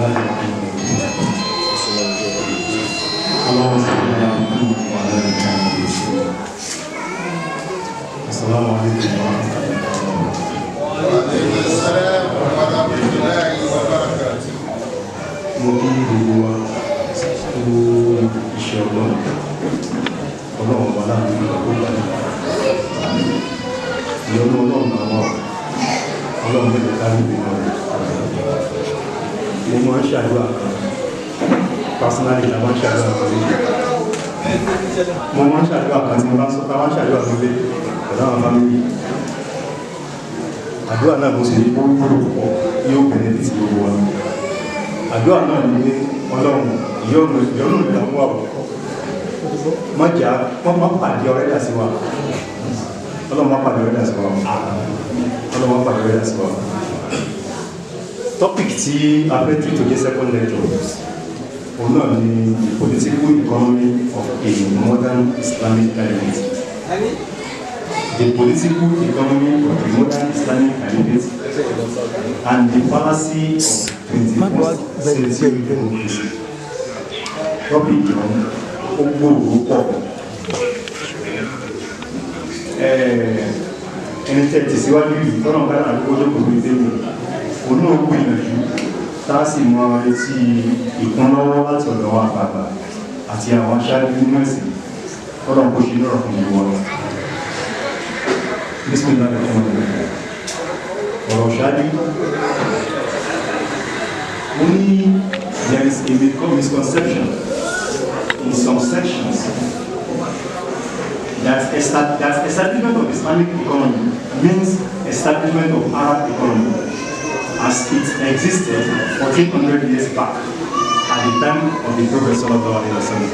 الله الرحمن الرحيم اللهم صل على محمد وعلى ال محمد السلام عليكم ورحمه الله وبركاته. وعليكم السلام ورحمه الله وبركاته. Mungkin dua insyaallah Allah wala berubah. Ya Allah Allah memberikan bina. Mo máa ń ṣàdúrà kan personally la máa ń ṣàdúrà kan lé mo máa ń ṣàdúrà kan tí mo bá ń sọ ká máa ń ṣàdúrà kan lé pẹ̀lú àwọn fámìlì àdúrà náà mo sì ní gbogbo yóò bẹ̀rẹ̀ títí gbogbo wa àdúrà náà ní pé ọlọ́run ìyọ́nù ìdààmú àwọ̀ mọ́jà má pàdé ọ̀rẹ́ dà sí wa ọlọ́run má pàdé ọ̀rẹ́ dà sí wa ọlọ́run má pàdé ọ̀rẹ́ dà sí wa. Topic tí a fẹ́ tí tó jẹ́ second lecture òun náà ni the political economy of a modern Islamic caliphate. The political economy of a modern Islamic caliphate and the fallacy of 21st century democracy. Topic náà ó gbòòrò pọ̀. Ẹni tẹ́ ti síwájú yìí tọ́nà bá náà ló kójú kò ní débò. Òun náà gbìyànjú tá a sì mọ etí ìkúnlọ́wọ́ láti ọ̀dọ̀ wa àgbààgbà àti àwọn aṣáájú nínú ẹ̀sìn ọ̀rọ̀ kò ṣe lọ́rọ̀ fún ìwọ lọ. Bísmìlá rẹ̀ fún ọ̀rọ̀ ṣáájú. Mo ní there is a misconception in some sections that establishment of Islamic economy means establishment of Arab economy as it existed 1400 years back at the time of the Prophet sallallahu alaihi wasallam.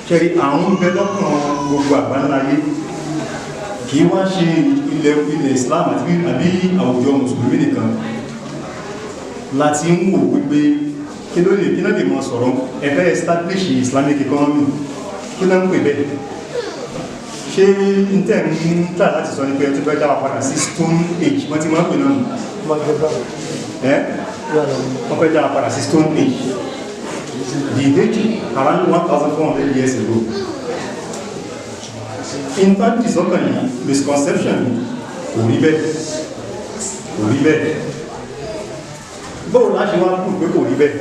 Kẹ́rì àwọn bẹ́lọ́kàn gbogbo àgbáńláyé kì í wá ṣe ilẹ̀ Islam àbí àwùjọ Mùsùlùmí nìkan láti ń wò wípé kí ló lè mọ́ sọ̀rọ̀ ẹ̀fẹ́ establish Islamic economy kí ló ń pè bẹ́ẹ̀ ṣe ń tẹ̀ ń tà láti sọ ní pé ẹtí bẹ́ẹ̀ dáwà padà sí Stone Age wọ́n ti máa ń pè náà wọ́n fẹ́ dáwà padà sí Stone Age the date around 1400 years ago. In fact ìsọ́kàn yìí misconception kò rí bẹ́ẹ̀ bóò láti wá kú pé kò rí bẹ́ẹ̀.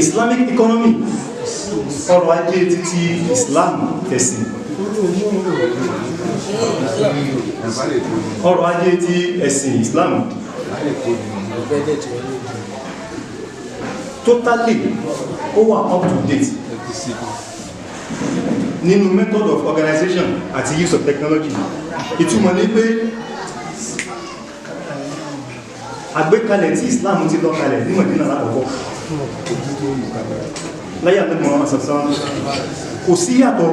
Islamic economy ọrọ̀ ajé títí Islam tẹ̀sìn ọrọ̀ ajé tí ẹ̀sìn Islam totally ó wà up to date nínú method of organization àti use of technology. Ìtumọ̀ ní pé àgbékalẹ̀ tí Islam ti lọ kalẹ̀ ní Mọ̀dínà lákọ̀ọ́kọ́ láyé àtẹ́gbọ̀n àwọn àṣàṣán kò sí yàtọ̀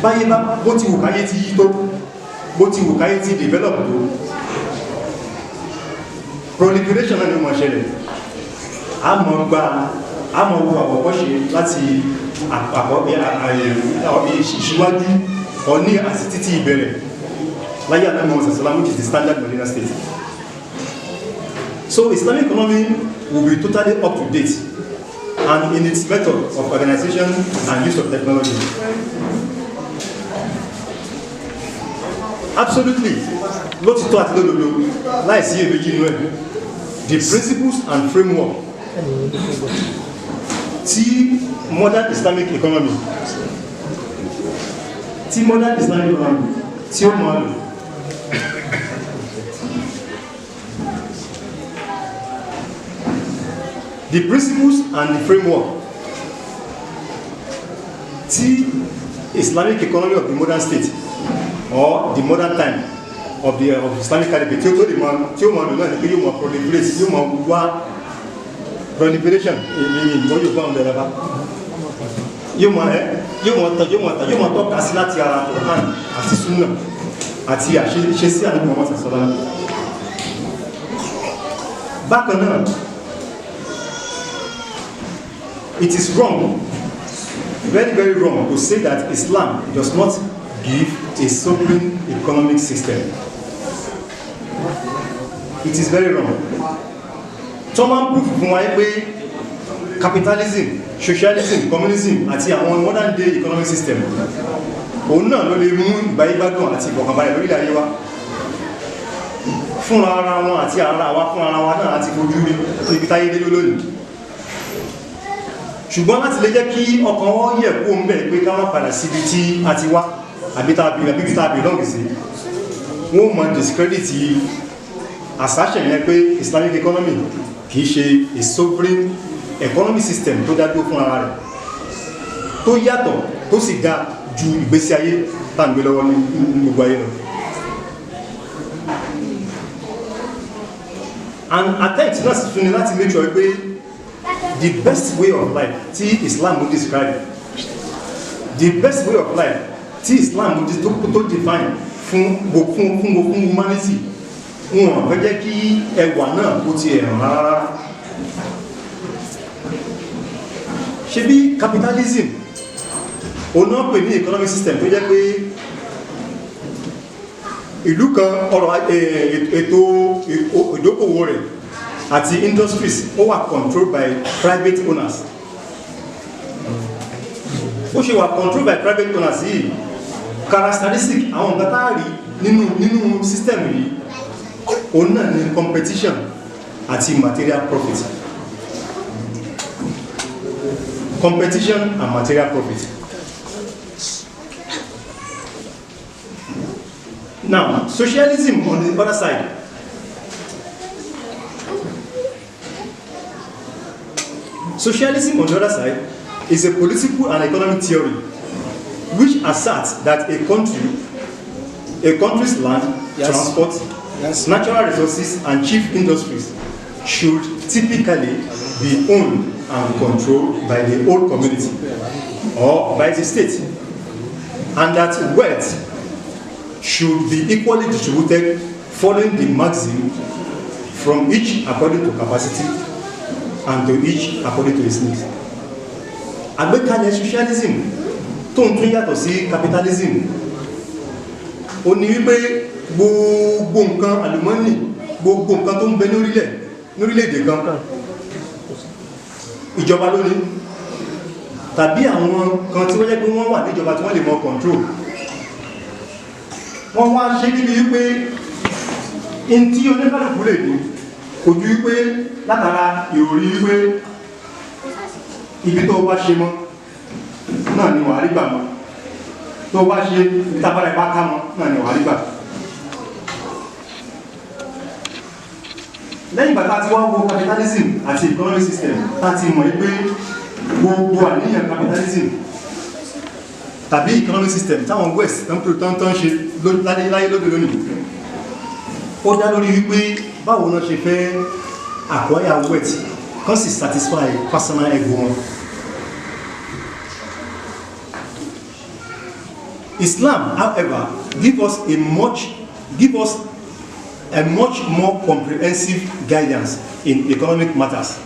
báyé bá bó ti wù káyé ti yí tó bó ti wù káyé ti develop tó proliferation náà ni wọ́n ṣẹlẹ̀ àmọ́ wo àkọ́kọ́ ṣe láti ìṣíwájú ọ̀ní àti títí ìbẹ̀rẹ̀ láyé àtẹ́gbọ̀n àwọn àṣàṣán which is the standard Medina state. So Islamic economy will be totally up to date and in its method of organization and use of technology. Absolutely, lótìtọ́ àti lódodo láìsí èméjì inú ẹ̀ the principles and framework tí modern Islamic economy tí ó máa lò the principles and the framework tí Islamic economy of the modern state or the modern time of Islamic caliphate tí ó tó lè máa tí ó máa lò náà ní pé yóò máa proliferate yóò máa wá proliferation ìmọ̀ yóò bá ọ̀dọ̀ ẹ̀rọ yóò máa tọ́ka sí láti ara Quran àti Sunnah àti àṣeṣe sí àdúgbò ọmọ sàṣọ́lá. Bákan náà it is wrong, very very wrong to say that Islam does not give a sovereign economic system. it is very wrong. Thomas proof fún wa pé capitalism, socialism, communism àti àwọn modern day economic system òun náà ló lè mú ìgbáyégbádùn àti ìfọ̀kànbalẹ̀ lórílẹ̀ ayé wa fúnra ara wọn àti ara wa fúnra ara wa náà àti fojú rí ibi táyé dé lónìí. Ṣùgbọ́n láti lè jẹ́ kí ọkàn wọn yẹ̀ kó ń bẹ̀ pé ká má padà síbi tí a ti wá àbí tá a belong sí, wọ́n mọ̀ discredit assertion yẹn pé Islamic economy kìí ṣe a sovereign economic system tó dá dúró fún ara rẹ̀ tó yàtọ̀ tó sì dá ju ìgbésí ayé tá à ń gbé lọ́wọ́ ní gbogbo ayé lọ. And attempt náà sì tún ní láti make sure pé the best way of life tí Islam would describe, the best way of life tí Islam would define fún humanity, wọn fẹ́ jẹ́ kí ẹwà náà kó ti ẹ̀rùn rárá. Ṣe bí capitalism òun náà pè ní economic system tó jẹ́ pé ìlú kan ọrọ̀ ètò ìdókòwò rẹ̀ àti industries ó wà controlled by private owners. Ó ṣe wà controlled by private owners yìí, characteristic àwọn nǹkan tá a rí nínú system yìí òun náà ni competition àti material profit. Competition and material profit. Now, socialism on the other side. Socialism on the other side is a political and economic theory which asserts that a country's land, transport, natural resources and chief industries should typically be owned and controlled by the whole community or by the state, and that wealth should be equally distributed following the maxim from each according to capacity and to each according to his needs. Àgbékalẹ̀ socialism tó ń tún yàtọ̀ sí capitalism ó ní wípé gbogbo nǹkan àlùmọ́nì, gbogbo nǹkan tó ń bẹ lórílẹ̀-èdè kan ìjọba lónìí, tàbí àwọn kan tí wọ́n jẹ́ pé wọ́n wà níjọba tí wọ́n lè mọ control. Wọ́n wá ṣe níbi wípé in tí oníkálùkù lè ní ojú wípé látara ìròrí wípé ibi tó bá ṣe mọ́ náà ni wà rí gbà mọ́, tó bá ṣe ìtàbára ipá ká mọ́ náà ni wà rí gbà. Lẹ́yìn bàtà tí wọ́n wo capitalism àti economic system láti mọ̀ pé gbogbo àníyàn capitalism tàbí economic system táwọn west tán ṣe láyé lóde lónìí ó dá lórí wípé báwo náà ṣe fẹ́ acquire wealth kan sì satisfy personal ego wọn. Islam, however, give us a much more comprehensive guidance in economic matters,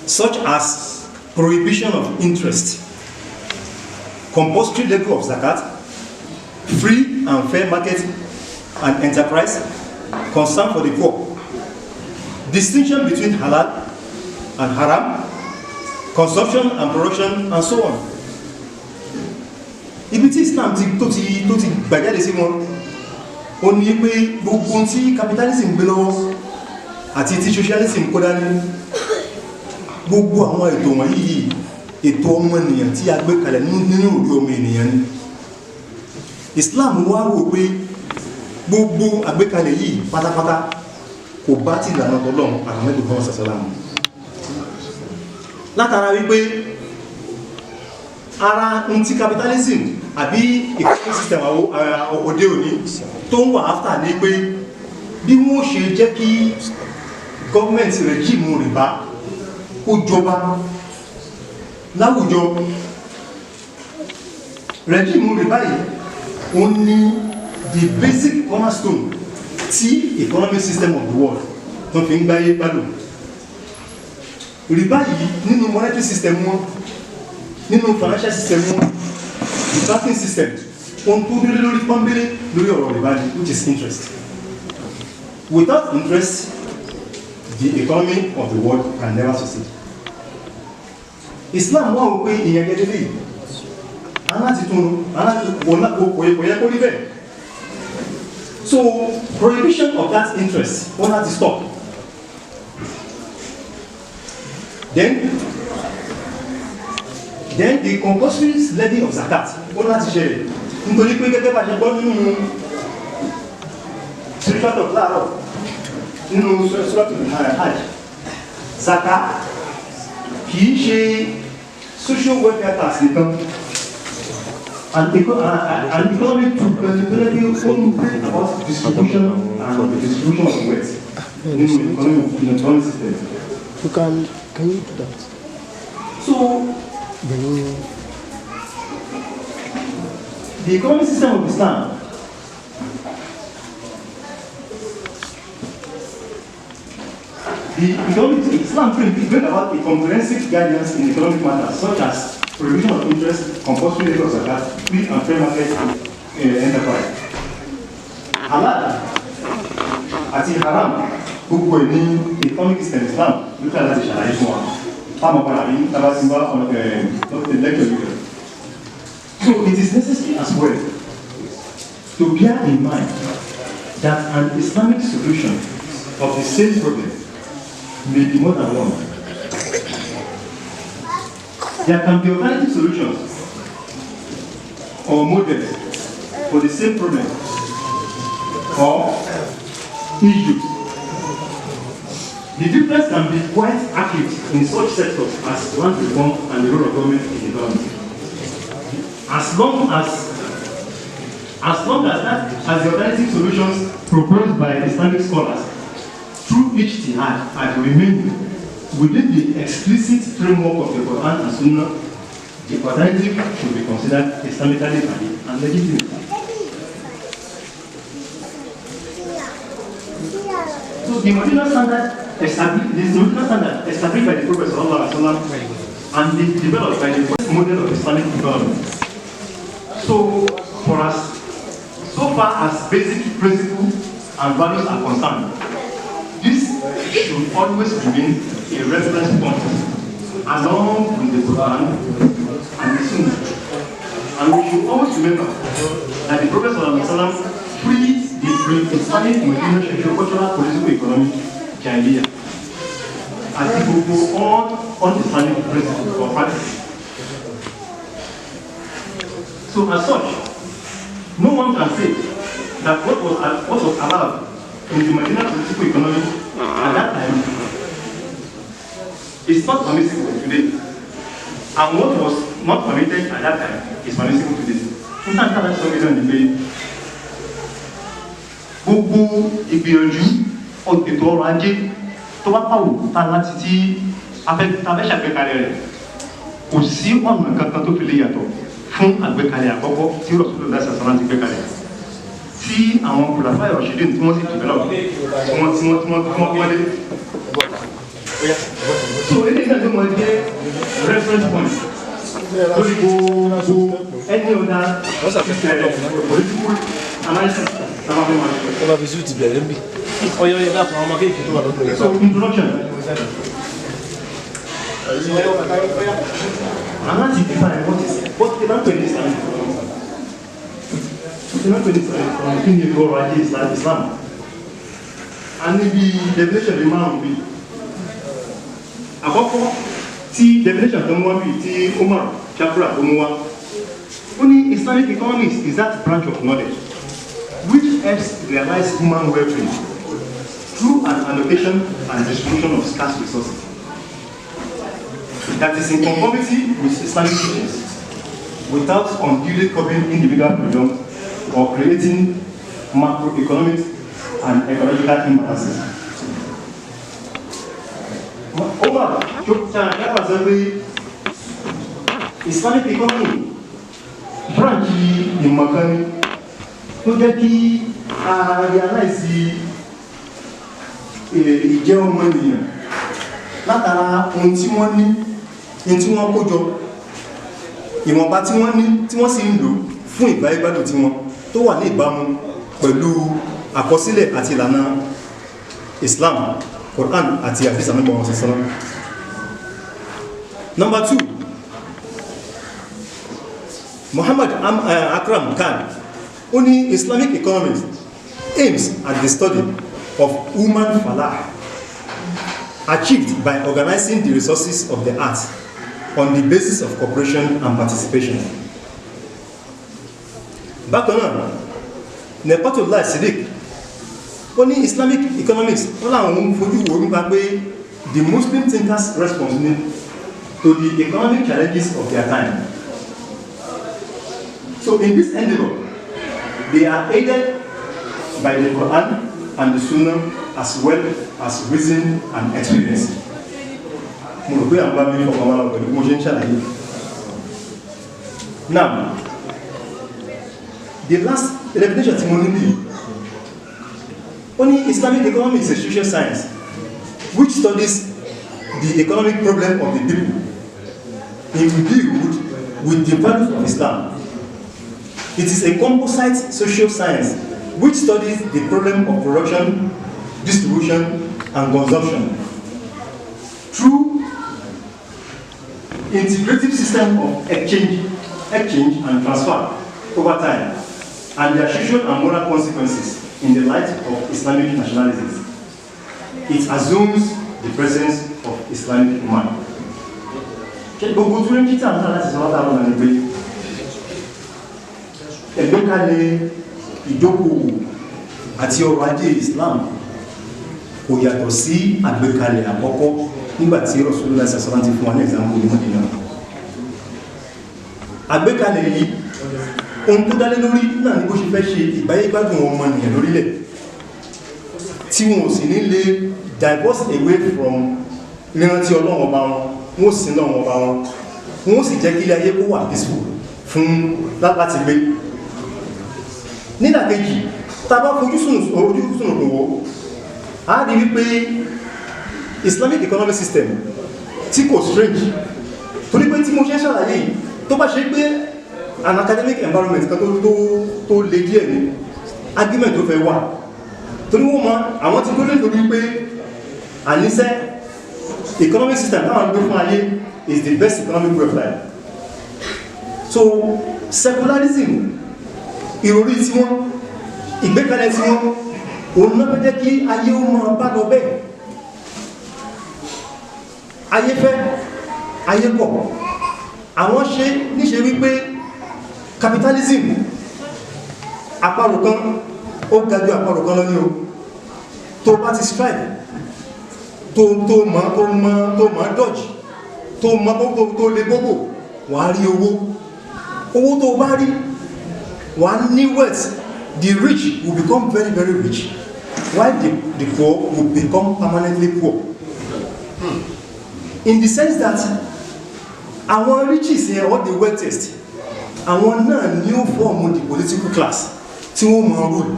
such as prohibition of interest, compulsory level of zakat, free and fair market and enterprise, concern for the poor, distinction between halal and haram, consumption and production, and so on. Ibi tí Islam tó ti gbàjáde sí wọn ó ní pé gbogbo tí capitalism gbé lọ́wọ́ àti tí socialism kó dání, gbogbo àwọn ètò wọ̀nyí ètò ọmọnìyàn tí a gbé kalẹ̀ nínú orí ọmọ ènìyàn ni. Islam wá wò pé gbogbo àgbékalẹ̀ yìí pátápátá kò bá ti ìlànà Ọlọ́run àtàmẹ́lú kan sàṣẹ́lámù. Látara wípé ara ń tí capitalism àbí economic system òde òní tó ń wà after ní pé bí wọ́n ṣe jẹ́ kí government regime rìbá kó jọba láwùjọ. Regime rìbá yìí ó ní the basic cornerstone tí economic system of the world tó fi ń gbáyé gbádùn. Rìbá yìí nínú monetary system wọn, nínú financial system wọn, the banking system, ohun tó dúró lórí pọ́nbélé lórí ọ̀rọ̀ rìbá ni, which is interest. Without interest, the economy of the world can never succeed. Islam wà wípé ìyẹn gẹ́gẹ́ bí aláti tún kò rí bẹ́ẹ̀. So prohibition of that interest wọ́n láti stop. Then the compulsory levy of zakat wọ́n láti ṣẹlẹ̀ nítorí pé gẹ́gẹ́ bá ṣe gbọ́ nínú spiritual talk láàárọ̀ nínú suratul Hajj, zakat kìí ṣe social welfare tax nìkan, and economic responsibility only about distribution and the distribution of wealth nínú economic system. Can you do that? So the economic system of Islam Islam bring about a comprehensive guidance in economic matters such as prohibition of interest, compulsory levy of zakat, free and fair market enterprise. Halal àti haram gbogbo ẹ̀ ní economic system Islam ló tẹ̀ láti ṣàlàyé fún wa. Fáwọn padà ní tabasimba lecture leader. So it is necessary as well to bear in mind that an Islamic solution of the same problem may be more than one. There can be alternative solutions or models for the same problem or issues. The difference can be quite acute in such sectors as land reform and the role of government in the economy. As long as the alternative solutions proposed by Islamic scholars through ijtihad are to remain within the explicit framework of the Quran and Sunnah, the alternative should be considered Islamically valid and legitimate. So the Medina standard established by the Prophet ﷺ and developed by the first model of Islamic development. So for us, so far as basic principles and values are concerned, this should always remain a reference point along with the Quran and the Sunnah. And we should always remember that the Prophet ﷺ freed the pre-Islamic Medina socio-cultural, political, economic Jahiliyyah as it will go on Islamic principles or practices. So as such, no one can say that what was allowed in the Medina political economy at that time is not permissible today, and what was not permitted at that time is permissible today. In fact, that's what we don't debate. Gbogbo ìgbìyànjú ètò ọrọ̀ ajé tó bá pàwò tá láti tí afẹ́ ṣàgbékalẹ̀ rẹ̀ kò sí ọ̀nà kankan tó fi lè yàtọ̀ fún àgbékalẹ̀ àkọ́kọ́ tí Rasulullah sallallahu alaihi wasallam ti gbékalẹ̀ tí àwọn kùlàfà ìrọ̀ṣẹ́dẹ̀ tí wọ́n sì develop tí wọ́n wọlé. So eléyìí náà ló mọ̀ jẹ́ reference point lórí gbogbo any other political analysis. Ọba fi sùúrù ti bẹ̀rẹ̀ ń bì. Ọyọ yẹ dákun àwọn ọmọ kéèkì tó wà lọ́dọ̀ yẹn. So introduction. I'm not define what the man is Islam. The man is from the Quran is Islam. And the definition the man will be. Àkọ́kọ́ tí definition tó mú wá bí tí Umar Shafra tó mú wá. Only Islamic economics is that branch of knowledge which helps realize human welfare through an allocation and distribution of scarce resources that is in conformity with Islamic teachings without unduly covering individual freedom or creating macroeconomic and ecological imbalances. Omar that was every Islamic economy branch in Makani tó jẹ́ kí a realize ìjẹ́ ọmọ ènìyàn látara ohun tí wọ́n ní, ohun tí wọ́n kó jọ, ìwọ̀nba tí wọ́n ní tí wọ́n sì ń lò fún ìgbáyégbádùn tí wọ́n tó wà ní ìbámu pẹ̀lú àkọsílẹ̀ àti ìlànà Islam, Quran àti hadith Ànábì Muhammad sallallahu alaihi wasallam. Number 2, Muhammad Akram Khan, only Islamic economics aims at the study of human falah achieved by organizing the resources of the earth on the basis of cooperation and participation. Bákan náà, Nepatullah Siddiq, only Islamic economics, wọ́n làwọn fojú wo nípa pé the Muslim thinkers response to the economic challenges of their time. So in this endeavor, they are aided by the Quran and the Sunnah as well as reason and experience. Now, the last definition only Islamic economics is a social science which studies the economic problem of the people imbued with the values of Islam. It is a composite social science which studies the problem of production, distribution, and consumption through integrative system of exchange and transfer over time, and their social and moral consequences in the light of Islamic nationalisms. It assumes the presence of Islamic man. Gbogbo tó ń kíta ń tàbí láti sọ́wọ́ta àwọn ọ̀nà ìgbé ẹgbẹ́kalẹ̀ ìdókòwò àti ọrọ̀ ajé Islam kò yàtọ̀ sí àgbékalẹ̀ àkọ́kọ́ nígbàtí Rasulullah sallallahu alaihi wasallam ti fún wa ní example ní Mádínà. Àgbékalẹ̀ yìí ohun tó dálé lórí náà ní bó ṣe fẹ́ ṣe ìbáyégbádùn ọmọnìyàn lórílẹ̀ tí wọn ò sì ní lè divorce away from ìrántí Ọlọ́run ọba wọn sì lọ́wọ́ ọba wọn sì jẹ́ kí ilé ayé kó wà peaceful fún láti gbé. Nídàkejì, tá bá fojú sùn òwò a rí wípé Islamic economic system tí kò strange torí pé tí mo ṣe ṣàlàyé tó bá ṣe pé an academic environment kan tó le díẹ̀ ní argument tó fẹ́ wà torí wọ́n mọ̀ àwọn tí kó lè lórí pé àníṣẹ́ economic system táwọn gbé fún ayé is the best economic way of life. So secularism ìròrí tí wọ́n ìgbékalẹ̀ tí wọ́n òun náà jẹ́ kí ayé ó máa bá lọ bẹ́ẹ̀. Ayé fẹ́ ayé pọ̀ àwọn ṣe níṣe wípé capitalism àparò kan ó ga jù àparò kan lọ ní o tó bá ti strike tó mọ́ dodge tó lè gbogbo wà rí owó tó bá rí wà ní wealth. The rich will become very, very rich while the poor will become permanently poor. In the sense that our riches here, all the wealthiest, àwọn náà new form the political class tí wọ́n máa rule.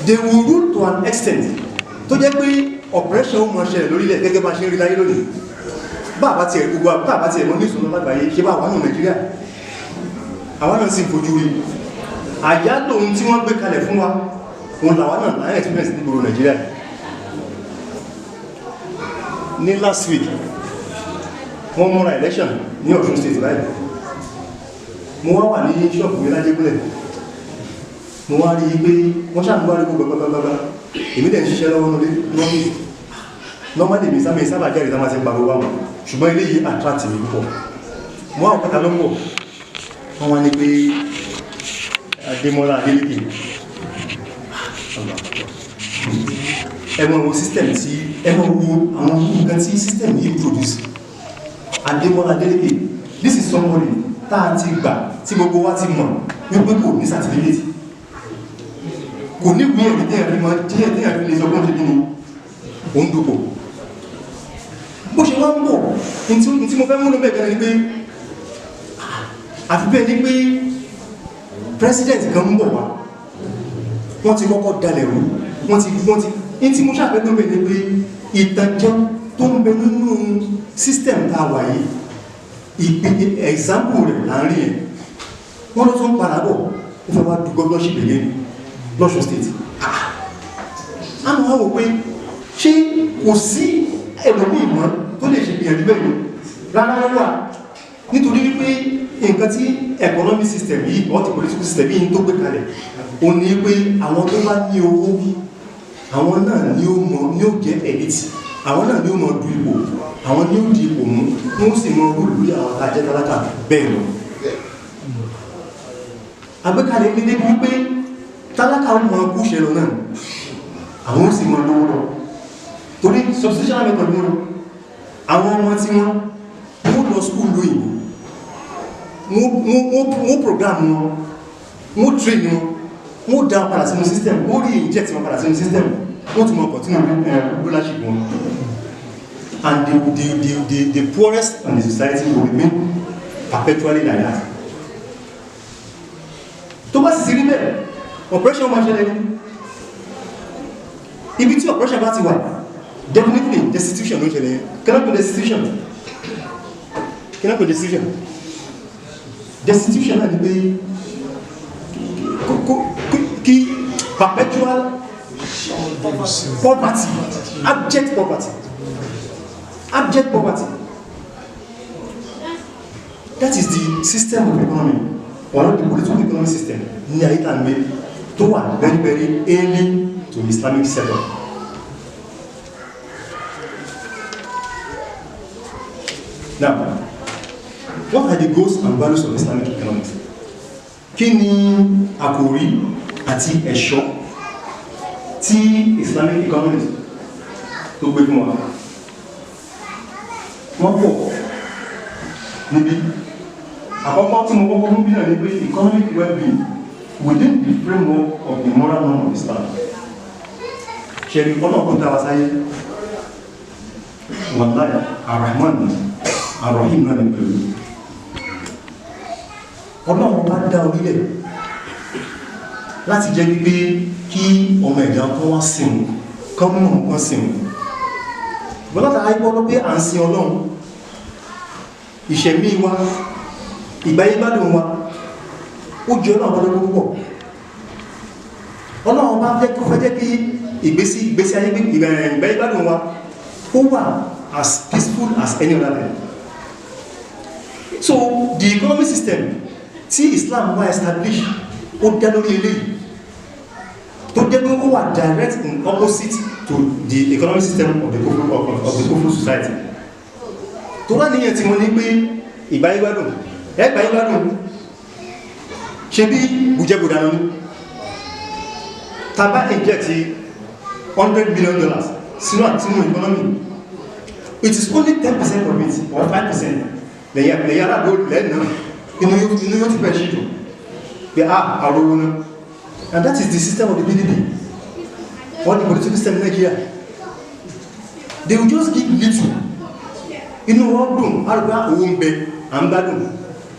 They will rule to an extent tó jẹ́ pé oppression ó máa ṣẹlẹ̀ lórílẹ̀ gẹ́gẹ́ bá ṣe ń rí láyé lónìí. Bàbá ti ẹ̀mọ́ ní ìṣúná lágbàáyé ṣe bá àwọn ọmọ Nàìjíríà àwọn náà sì fojú rí àyálò ohun tí wọ́n gbé kalẹ̀ fún wa òun làwọn náà láyé experience ní gbogbo Nàìjíríà. Ní last week wọ́n múra election ní Ọ̀ṣun state báyìí mo wá wà ní ṣọ́ọ̀bù mi lájẹ́gúnlẹ̀ mo wá rí pé wọ́n ṣàmúgbà rí gbogbo gbogbo èmi dẹ̀ ń ṣiṣẹ́ lọ́wọ́ nílé lọ́fíìsì normally mi sábà jẹ́ ìdámá ti gbàgbọ́ wà ṣùgbọ́n ilé yìí attract mi púpọ̀ mo wá ọ̀pẹ́ta ló ń pọ̀ wọ́n wá ní pé Adémọ́lá Adélékè ẹmọ wo system tí ẹmọ wo àwọn nǹkan tí system yìí produce. Adémọ́lá Adélékè, this is somebody tá ti gbà tí gbogbo wa ti mọ̀ wípé kò ní certificate kò ní ìwé ẹ̀rí tí ẹ̀rí máa díẹ̀ tí ẹ̀rí lè sọgbọ́n ṣe kí ni òun dòpò bó ṣe wá ń bọ̀ ní tí mo fẹ́ múlò bẹ́ẹ̀ gẹ́rẹ́ ni pé àfi bẹ́ẹ̀ ni pé president kan ń bọ̀ wá wọ́n ti kọ́kọ́ dalẹ̀ rú wọ́n ti ní tí mo ṣàfẹ́ tó bẹ́ẹ̀ ni pé ìtànjẹ tó ń bẹ nínú system tá a wà yìí ìpínlẹ̀ example rẹ̀ láàrin ẹ̀ wọ́n ló tún padà bọ̀ ó fẹ́ wá du governorship again lọ́ṣọ́ state àmọ́ wá wò pé ṣé kò sí ẹlòmíì mọ́ tó lè ṣe gbìyànjú bẹ́ẹ̀ rárá wà nítorí wípé nǹkan tí economic system yìí or the political system yìí tó gbé kalẹ̀ ó ní pé àwọn tó bá ní owó àwọn náà ni ó jẹ́ elite àwọn náà ni ó mọ du ipò àwọn ni ó di ipò mú wọ́n sì mọ rúlù lórí àwọn tá a jẹ́ tálákà bẹ́ẹ̀ lọ àgbékalẹ̀ ní débi wípé tálákà ó mọ kúṣẹ́ lọ náà àwọn ó sì mọ lówó lọ torí substitution method ní àwọn ọmọ tí wọ́n lọ school lóyìnbó wọ́n program wọn wọ́n train wọn wọ́n dá padà sínú system wọ́n rí inject wọn padà sínú system wọ́n tún mọ̀ continue rulership wọn and the poorest in the society will remain perpetually like that tó bá sì sí rí bẹ́ẹ̀ operation máa ṣẹlẹ̀ ní ibi tí operation bá ti wà definitely destitution ló ṣẹlẹ̀ cannot be destitution destitution náà ni pé kí perpetual poverty abject poverty that is the system of economy or the political economic system ní àyíká ní tó wà very very alien to Islamic setup. Now, what are the goals and values of Islamic economics? Kí ni àkòrí àti ẹ̀ṣọ́ tí Islamic economics tó gbé fún wa? Wọ́n pọ̀ níbi. Àkọ́kọ́ tí mo kọ́kọ́ mú bí náà ní pé economic well-being within the framework of the moral norm of Islam. Ṣẹ̀rí ọlọ́pọ̀ dára sáyé. Wallahi, Ar-Rahman Ar-Rahim náà ní pẹ̀lú. Ọlọ́run bá dá orílẹ̀ láti jẹ́ wípé kí ọmọ ẹ̀dá kan wá sìn kan mọ̀ kan sìn. Bọ́lá àìpọ́ pé à ń sin Ọlọ́run ìṣẹ̀mí wa ìgbáyébádùn wa ó jẹ́ Ọlọ́run bá lọ́wọ́ púpọ̀. Ọlọ́run bá fẹ́ jẹ́ kí ìgbésí ayé ìgbáyébádùn wa ó wà as peaceful as any other thing. So the economic system tí Islam wá establish ó dá lórí eléyìí tó jẹ́ pé ó wà direct in opposite to the economic system of the Kufru society. Tó wá níyẹn tí wọ́n ní pé ìgbáyébádùn ṣe bí bùjẹ́bùdá lónìí tàbá inject $100 billion sínú economy, it is only 10% of it or 5% lẹ́yìn arábò lẹ́nà inú yóò ti fẹ́ ṣíjò pé àrówó náà, and that is the system of the PDP or the political system in Nigeria. They will just give little inú wọ́n dùn àrùgbá owó ń bẹ à ń gbádùn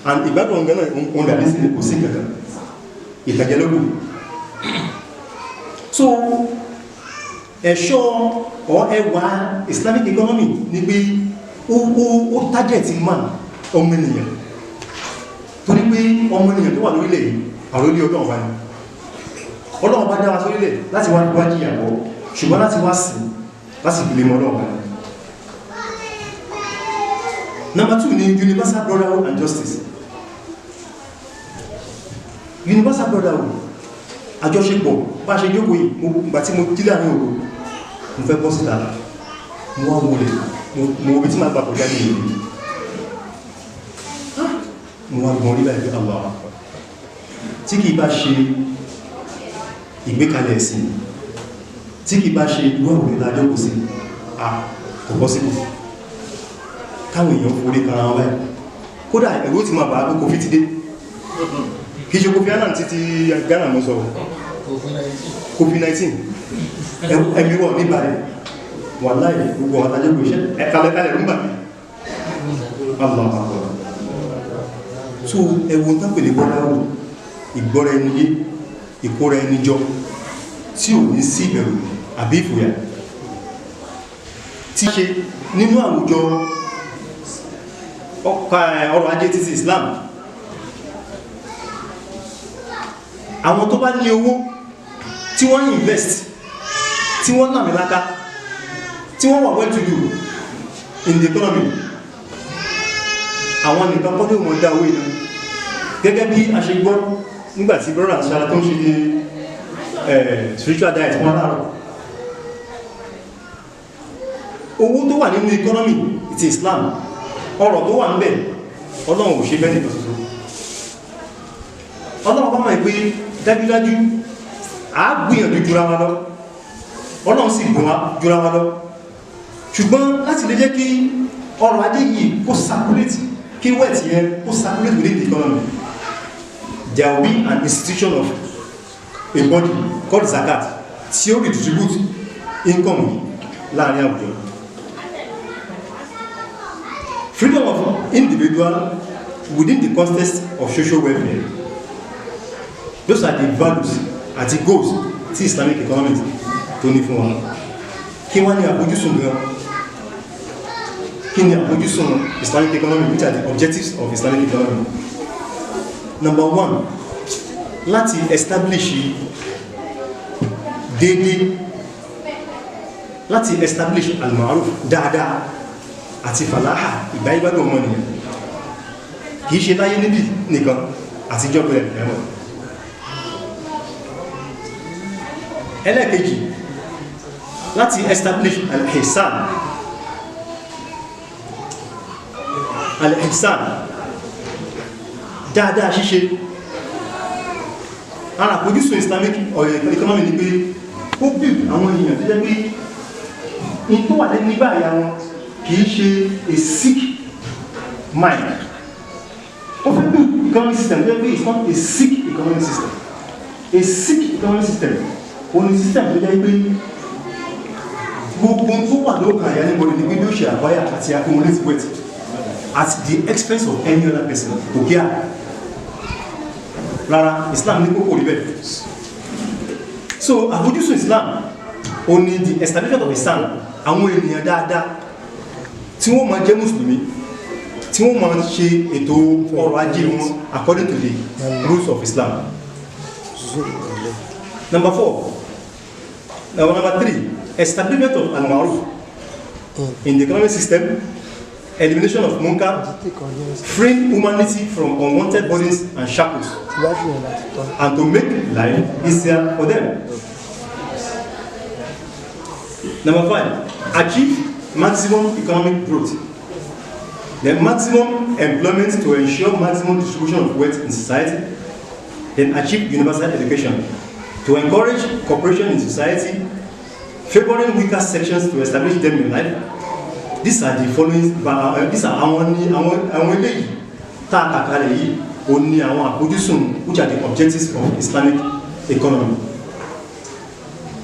and ìgbádùn ọ̀gá náà òun dàbí sí kò sí kankan ìtàjẹ́lógún. So ẹ̀ṣọ́ or ẹwà Islamic economy ní pé ó target man ọmọ ènìyàn torí pé ọmọ ènìyàn tó wà lórílẹ̀ yìí àwọn olórí Ọlọ́run bá ní Ọlọ́run bá dáwà sórílẹ̀ láti wá jíyàwó ṣùgbọ́n láti wá sí láti fi lè mọ́ Ọlọ́run bá ní. Number 2 ni universal brotherhood and justice. Universal brotherhood àjọṣepọ̀ bá ṣe jókòó yìí ìgbà tí mo kílẹ̀ ní òru mo fẹ́ bọ́ síta mo wá wọlé mo obi tí máa gbà kọjá ní ìlú mo wá gbọ́n rílẹ̀ ìgbé Allah tí kìí bá ṣe ìgbékalẹ̀ ẹ̀sìn tí kìí bá ṣe ìwọ̀n ìlàjọ́ kò sí kò bọ́ síbò káwọn èèyàn forí kan àwọn ẹ̀ kódà ẹ̀rọ ti máa bá pé Kofi ti dé kìí ṣe Kofi Annan títí Ghana mọ́ sọ COVID-19 ẹ̀mí wọ̀ níbàrẹ̀ wà láì gbogbo àtàjẹ́gbò iṣẹ́ ẹ̀kàlẹ̀kàlẹ̀ rúmbà Allah akbar. So ẹwọ́n tán pèlè bọ́láwò ìgbọ́ra ẹni yé ìkóra ẹni jọ tí ò ní sí ìbẹ̀rù àbí ìfòyà tí ṣe nínú àwùjọ ọrọ̀ ajé títí Islam. Àwọn tó bá ní owó tí wọ́n invest tí wọ́n lámì láká tí wọ́n wà well to do in the economy àwọn nìkan kọ́ ní wọ́n dá owó iná gẹ́gẹ́ bí a ṣe gbọ́ nígbàtí brother ṣara tó ń ṣe spiritual diet wọ́n láàrọ̀ owó tó wà nínú economy ti Islam ọrọ̀ tó wà ń bẹ̀ Ọlọ́run ò ṣe bẹ́ẹ̀ nìkan ṣoṣo Ọlọ́run bá máa pé dájúdájú a gbìyànjú jura wa lọ Ọlọ́run sì gbọ́n wa jura wa lọ ṣùgbọ́n láti lè jẹ́ kí ọrọ̀ ajé yìí kó circulate kí wealth yẹn kó circulate within the economy there will be an institution of a body called zakat tí ó redistribute income láàrin àwùjọ. Freedom of individual within the context of social welfare. Those are the values and the goals tí Islamic economics tó ní fún wa. Kí wá ní àfojúsùn gan? Kí ni àfojúsùn Islamic economy? Which are the objectives of Islamic economy? Number one, láti establish déédéé, láti establish al-ma'ruf dáadáa àti fàláhà ìgbáyégbádùn ọmọnìyàn kìí ṣe láyé níbi nìkan àti ìjọba ẹ̀mọ̀. ẹlẹ́ẹ̀kejì láti establish al-ihsan dáadáa ṣíṣe. Ara àpójúsùn Islamic economy ni pé ó bí àwọn èèyàn tó jẹ́ pé in tó wà lẹ́nu nígbà àyà wọn kìí ṣe a sick mind. Ó fẹ́ bí economic system tó jẹ́ pé it's not a sick economic system. A sick economic system òní system tó jẹ́ pé gbogbo tó wà lókàn àyà níbo ni pé bí ó ṣe àbáyà àti accumulate wealth at the expense of any other person kò kí à rárá. Islam ní kókò rí bẹ́ẹ̀. So àfojúsùn Islam ó ní the establishment of Islam àwọn ènìyàn dáadáa tí wọ́n máa jẹ́ mùsùlùmí tí wọ́n máa ṣe ètò ọrọ̀ ajé wọn according to the rules of Islam. Number 3, establishment of al-ma'ruf in the economic system, elimination of munkar, freeing humanity from unwanted burdens and shackles, and to make life easier for them. Number 5, achieve maximum economic growth. Then maximum employment to ensure maximum distribution of wealth in society. Then achieve universal education to encourage cooperation in society, favoring weaker sections to establish them in life. These are the following. These are àwọn eléyìí tá a kà kalẹ̀ yìí ó ní àwọn àfojúsùn which are the objectives of Islamic economy.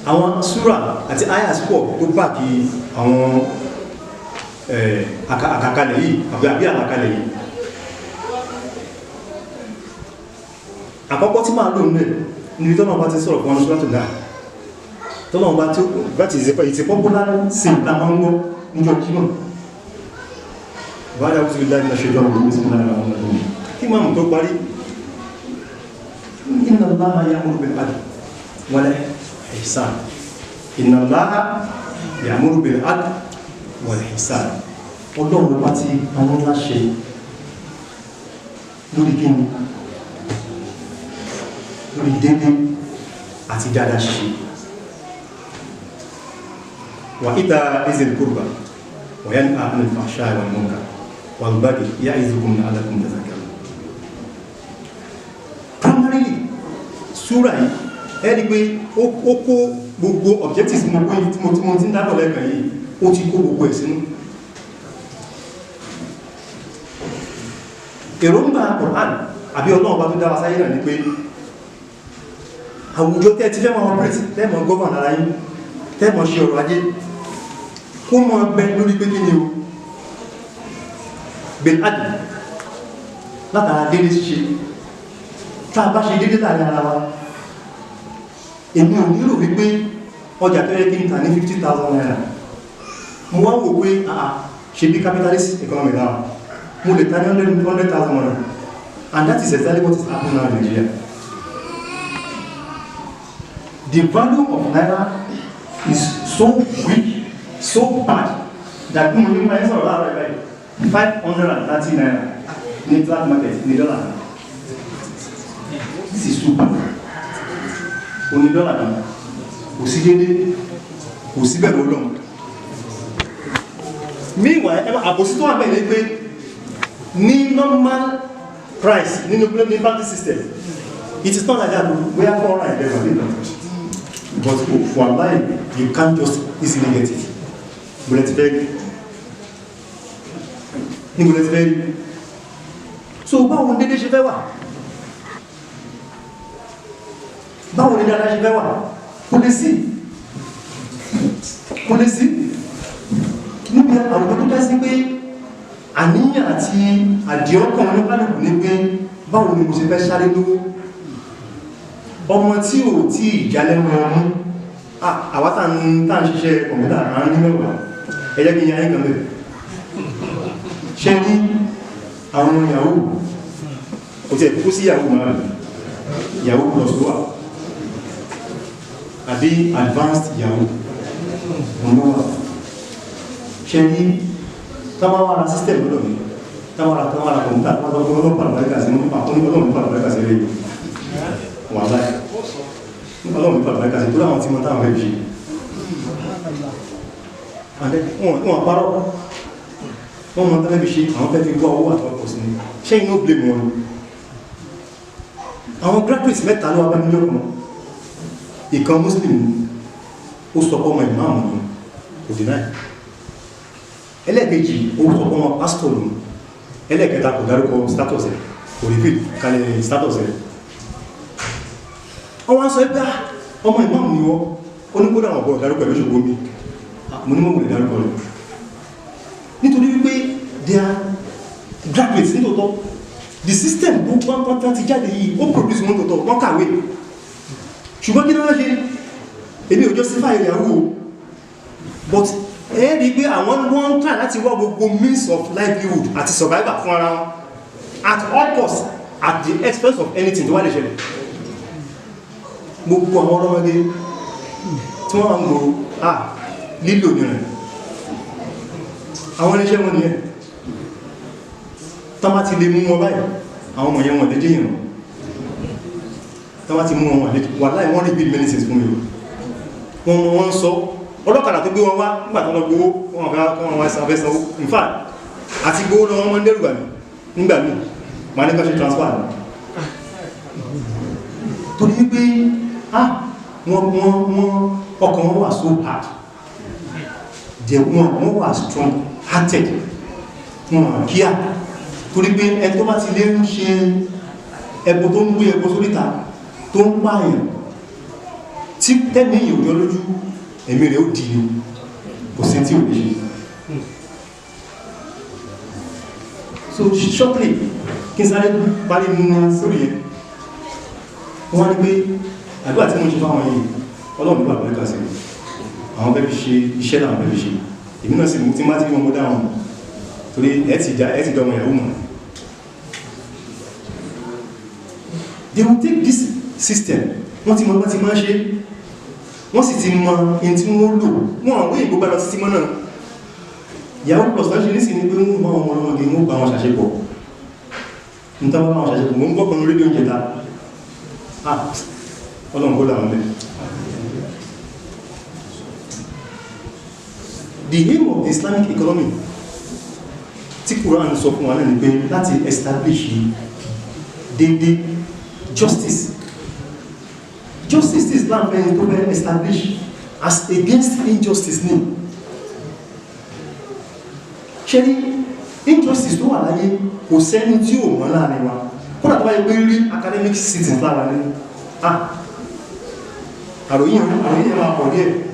Àwọn súrà àti ayas pọ̀ tó báàkì àwọn àkàkalẹ̀ yìí àbí àkàkalẹ̀ yìí. Àkọ́kọ́ tí máa lò nílẹ̀ níbi tọ́nà bá ti sọ̀rọ̀ fún wọn tó dáa tọ́nà bá tí ó ti ìsẹ̀ popular sí ìta máa ń gbọ́ níjọ́ jímọ̀ báyá ó ti rí láti ṣe jọ òun sí lára àwọn ọmọdé kí máa mú tó parí inna Allaha ya'muru bil 'adli wal ihsan inna Allaha ya'muru bil 'adli wal ihsan. Ọlọ́run bá ti àwọn ńlá ṣe lórí kí ni lórí dédé àti dáadáa ṣe. Wa ita'i zil qurba wa yanha 'anil fahsha'i wal munkar wal baghi ya'izukum la'allakum tadhakkarun. Primarily, súrà yìí ẹni pé ó kó gbogbo objectives mo ti ń dábọ̀ lẹ́gbẹ̀ẹ́ yìí ó ti kó gbogbo ẹ̀ sínú. Èròǹgbà Quran àbí Ọlọ́run bá tó dá wa sáyé náà ni pé àwùjọ tẹ́ ti fẹ́ mọ́ operate tẹ́mọ̀ govern ara yìí tẹ́mọ̀ ṣe ọrọ̀ ajé kó mọ́ bẹ lórí pé kí ni o bil adl látara dédé ṣe tá a bá ṣe dédé láàrin ara wa. Èmi ò nílò wípé ọjà tó yẹ kí n tà ní 50,000 naira mo wá wò pé ṣe bí capitalist economy náà mo lè ta ní 100,000 naira and that is exactly what is happening now in Nigeria. The value of naira is so weak, so bad, that when you buy $530 in the black market, in the dollar. This is super. On the dollar, meanwhile, opposite one by normal price, in the banking system. It is not like that. We are all right there. But for life, you can't just easily get it. Bullet very. So, báwo ni dédé ṣe fẹ́ wà? Báwo ni dáadáa ṣe fẹ́ wà? Kò lè sí. Níbi àwọn tó dá sí pé àníyàn àti àdìọ́kàn oníkálùkù ní pé báwo ni mo ṣe fẹ́ sáré lówó? Ọmọ tí ò tí ìjálẹ́nu ọmú, àwátà ń ṣiṣẹ́ kọ̀m̀pútà àárín mẹ́wàá, ẹjẹ́ kí yáyé kan bẹ̀rẹ̀. Ṣé ní àwọn Yahoo, kò tí ẹ̀kú sí Yahoo máa rẹ̀, Yahoo plus wà, àbí advanced Yahoo, ọmọ wà. Ṣé ní táwọn system lọ́dọ̀ mi, táwọn kọ̀m̀pútà, táwọn pàlọ̀lẹ́kà sí rẹ̀ wà láì. Ọlọ́run nípa àbáríkà sí tó láwọn tí wọ́n táwọn ẹbí wọ́n parọ́ wọ́n mọ́ tẹ́lẹ̀ bí ṣe àwọn fẹ́ fi gbọ́ owó àtọ́pọ̀ sí ní ṣe inú blame wọn àwọn graduates mẹ́ta ló wá bá nílé ọkùnrin ìkan Muslim ó sọpọ̀ ọmọ ìmáàmù ní kò dínà ẹlẹ́ẹ̀kejì ó sọpọ̀ ọmọ pastor ní ẹlẹ́ẹ̀kẹta kò dárúkọ status ẹ̀ kò rí fìd kalẹ̀ status ẹ̀ ọwọ́n sọ ẹgbẹ́ ọmọ ìmáàmù ni wọ́n oníkódà àwọn ọ̀bọ̀ dárúkọ ẹ̀lọ́ṣọ́ gómi mo ní mọ́ wùlẹ̀ dárúkọ rẹ̀ nítorí wípé they are graduates nítòótọ́ the system wọ́n ti jáde yìí ó produce wọn tòótọ́ wọ́n kàwé ṣùgbọ́n kí náà ṣe èmi ò justify ìyàwó but ẹ̀ẹ́rí pé àwọn wọ́n try láti wá gbogbo means of livelihood àti survival fún ara wọn at all costs at the expense of anything tó wà lè ṣẹlẹ̀ gbogbo àwọn ọlọ́mọdé tí wọ́n ń gbò lílò ní rẹ̀ àwọn iléeṣẹ́ wọn ni ẹ̀ tán bá ti lè mú wọn báyìí àwọn ọmọ yẹn wọ́n dédé ìrìn tán bá ti mú wọn wà láì wọ́n rí build medicines fún mi wọ́n sọ ọlọ́kadà tó gbé wọn wá nígbàtí wọ́n gbówó wọ́n wá ìsànfẹ́ sanwó in fact àti gbówó lọ wọ́n mọ́ dẹ́rù gbàmí nígbàmí ma ní kọ́ṣe transfer torí wípé ọkàn wọn wà so hard wọ́n wà strong hearted wọn kíá torí pé ẹni tó bá ti lè ń ṣe ẹbọ tó ń gbé ẹbọ sóríta tó ń pààyàn tí tẹ́ni ìyòjọ́ lójú ẹ̀mí rẹ̀ ó di kò sí tí ò lè ṣe so shortly kí n sáré parí nínú sórí ẹ̀ wọ́n ní pé àdúrà tí mo ṣe fáwọn yìí Ọlọ́run nípa àbúrẹ́kà sí àwọn bẹ́bí ṣe iṣẹ́ náà bẹ́bí ṣe èmi náà sì mú tí má tí wọ́n mú dáwọn torí ẹ ti dọmọ ìyàwó mọ̀ they will take this system wọ́n ti mọ̀ bá ti máa ṣe wọ́n sì ti mọ̀ in tí wọ́n lò wọ́n àwọn òyìnbó bá lọ sí tímọ́ náà ìyàwó plus náà ṣe ní sí ní pé wọ́n máa wọn ọmọge wọ́n bá wọn ṣàṣepọ̀ ní táwọn bá wọn ṣàṣepọ̀ mọ́ ń gbọ́ pẹ̀lú rédíò ìjẹta Ọlọ́run kó dáwọn lẹ́ the aim of the Islamic economy tí Quran sọ fún wa náà ni pé láti establish dédé justice tí Islam fẹ́ tó fẹ́ establish as against injustice ní ṣe ní injustice tó wà láyé kò sẹ́ni tí ò mọ́ láàrin wa kódà tó wáyé pé rí academic sitting lára ní àròyìn máa pọ̀ díẹ̀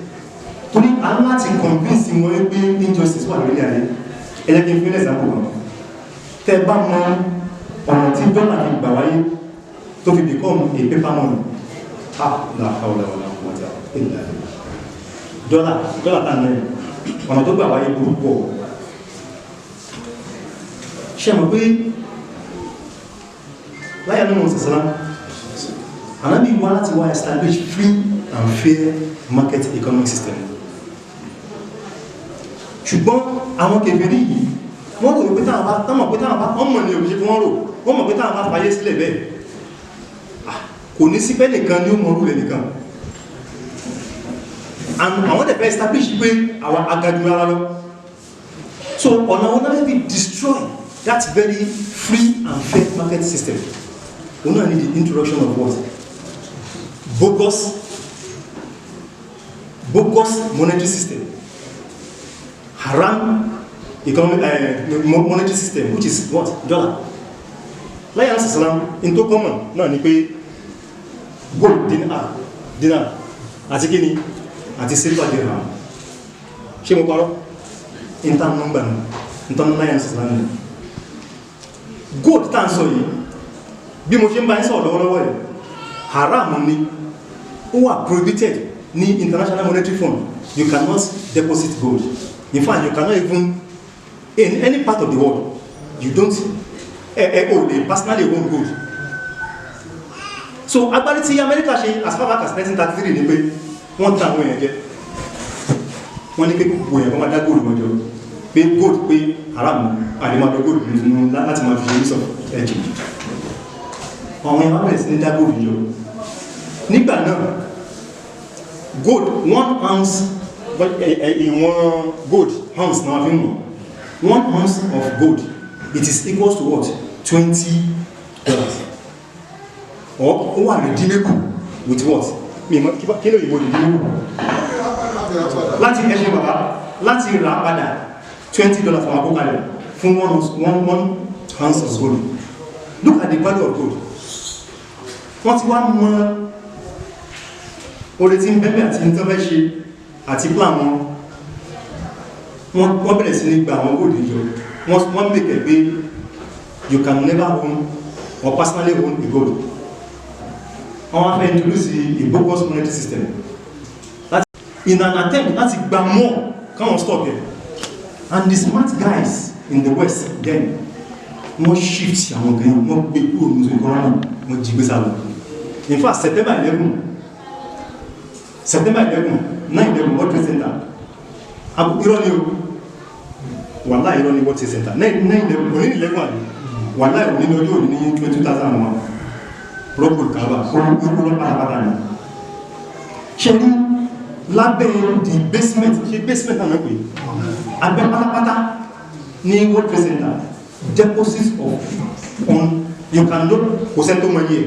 torí a láti convince wọn pé injustice wà lórí ayé ẹjẹ́ kí n fi lẹ́sà pọ̀ tẹ́ bá mọ ọ̀nà tí dọ́là fi gbà wáyé tó fi become a paper money dọ́là tàn náà ọ̀nà tó gbà wáyé burúkú ṣe mọ̀ pé láyé nínú ìsẹ̀sẹ̀lá Ànábì wá láti wá establish free and fair market economic system. Ṣùgbọ́n àwọn kèfèrí yìí wọ́n rò pé táwọn bá wọ́n mọ̀ ní òbíṣẹ́ fún wọ́n mọ̀ pé táwọn bá fayé sílẹ̀ bẹ́ẹ̀ kò ní sí pé nìkan ní ó mọ̀ rúlẹ̀ nìkan. Àwọn dẹ̀ fẹ́ establish pé àwọn agadu ara lọ. So ọ̀nà wọn náà be destroy that very free and fair market system. We now need the introduction of what? Bogus monetary system. Haram economic monetary system, which is what? Dollar. Láyé àti sàlám, in tó common náà ni pé gold dinar àti kíni àti silver dirham. Ṣé mo parọ́? In tán nọ́mbà náà, in tán láyé àti sàlám náà. Gold tá ń sọ yìí, bí mo ṣe ń bá ń sọ̀rọ̀ lọ́wọ́lọ́wọ́ ẹ̀, haram ni, ó wà prohibited ní International Monetary Fund. You cannot deposit gold. In fact, you cannot even, in any part of the world, you don't they personally own gold. So, agbárí tí America ṣe as far back as 1933 ni pé wọ́n ta àwọn èèyàn jẹ. Wọ́n ní pé gbogbo èèyàn kan máa dá gold wọn jọ. Pé gold pé haram àdèmàdó gold nínú láti máa fi ṣe use of ẹ̀jẹ̀. Àwọn èèyàn bẹ̀rẹ̀ sí ní dá gold jọ. Nígbà náà, gold 1 ounce ìwọ̀n gold ounce náà fi ń mọ̀ 1 ounce of gold it is equals to what? $20. Or ó wà redeemable with what? Kí ló yìnbó redeemable? Láti ẹṣẹ́ bàbá láti rà padà $20 fún àkókalẹ̀ fún 1 ounce of gold. Look at the value of gold. Wọ́n ti wá mọ́ orí tí ń bẹ́bẹ̀ àti ìtọ́fẹ́ ṣe àti plan wọ́n bẹ̀rẹ̀ sí ní gba àwọn gold ìjọ wọ́n mẹ́kẹ̀ pé you can never own or personally own a gold. Wọ́n wá fẹ́ introduce a bogus monetary system in an attempt láti gba more káwọn stop it. And the smart guys in the West then wọ́n shift àwọn gan wọ́n gbé kúrò ní ìkọ́rọ̀ wọ́n jí gbé sálọ. In fact, September 11, 9/11 World Trade Center. Irọ́ ni o, wàláhì irọ́ ni World Trade Center. 9/11 òní 11 àdé, wàláhì òní lọ́jọ́ òní ní 2001. Rọ́pò kàwà, orúkú lọ pátápátá ni. Ṣé ní lábẹ́ the basement, ṣe basement náà pé, abẹ́ pátápátá ní World Trade Center, deposits of you can look, kò sẹ́ni tó mọ iye.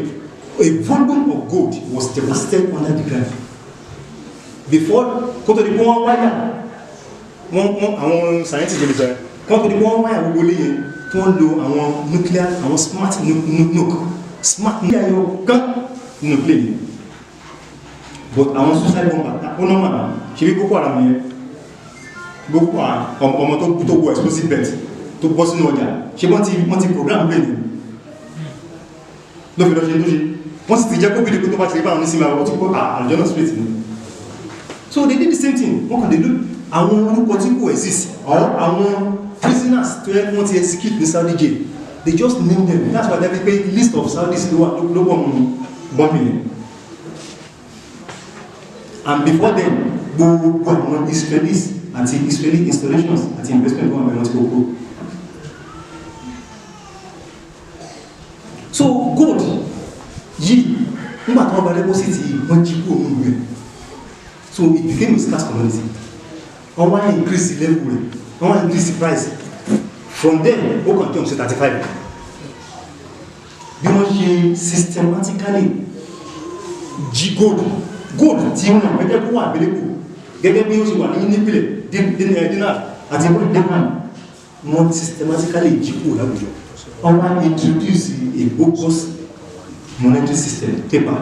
A volume of gold was deposited under the ground. Before, kó tó di pé wọ́n wáyà, àwọn scientists lè sọ, kó tó di pé wọ́n wáyà gbogbo léyìn tí wọ́n lo àwọn nuclear, àwọn smart nuclear yóò kán nuclear. But àwọn suicide bomber, ó náà mọ̀ ṣe bí Boko Haram yẹn, Boko Haram, ọmọ tó wọ explosive belt, tó bọ́ sínú ọjà, ṣe wọ́n ti program bẹ́ẹ̀ ni, ló fi lọ ṣe tó ṣe. Wọ́n sì ti jẹ́ kó bí i tó bá ti rí bá wọn ní sílẹ̀ ọ̀tí kó àjọ́nà street ni. So they did the same thing. Wọ́n kàn lè lú àwọn orúkọ tí kò exist or àwọn prisoners tó yẹ wọ́n ti execute ní Saudi jail. They just name them. That's why they pay list of Saudis ló wọ́n bombing. And before then, gbogbo àwọn Israelis àti Israeli installations àti investment wọ́n bẹ̀rẹ̀ wọ́n ti kókó. So gold yìí nígbà tí wọ́n bá deposit yìí wọ́n jí kúrò nínú rẹ̀. So it became a scarce commodity. Wọ́n wá increase the level rẹ̀, wọ́n wá increase the price. From there, ó kàn tó ń ṣe 35. Bí wọ́n ṣe systematically jí gold tí wọ́n pẹ́jẹ́ kó wà available gẹ́gẹ́ bí ó ṣe wà ní nípìlẹ̀ dinar àti dirham, wọ́n systematically jí kúrò láwùjọ. Wọ́n wá introduce a bogus monetary system, paper,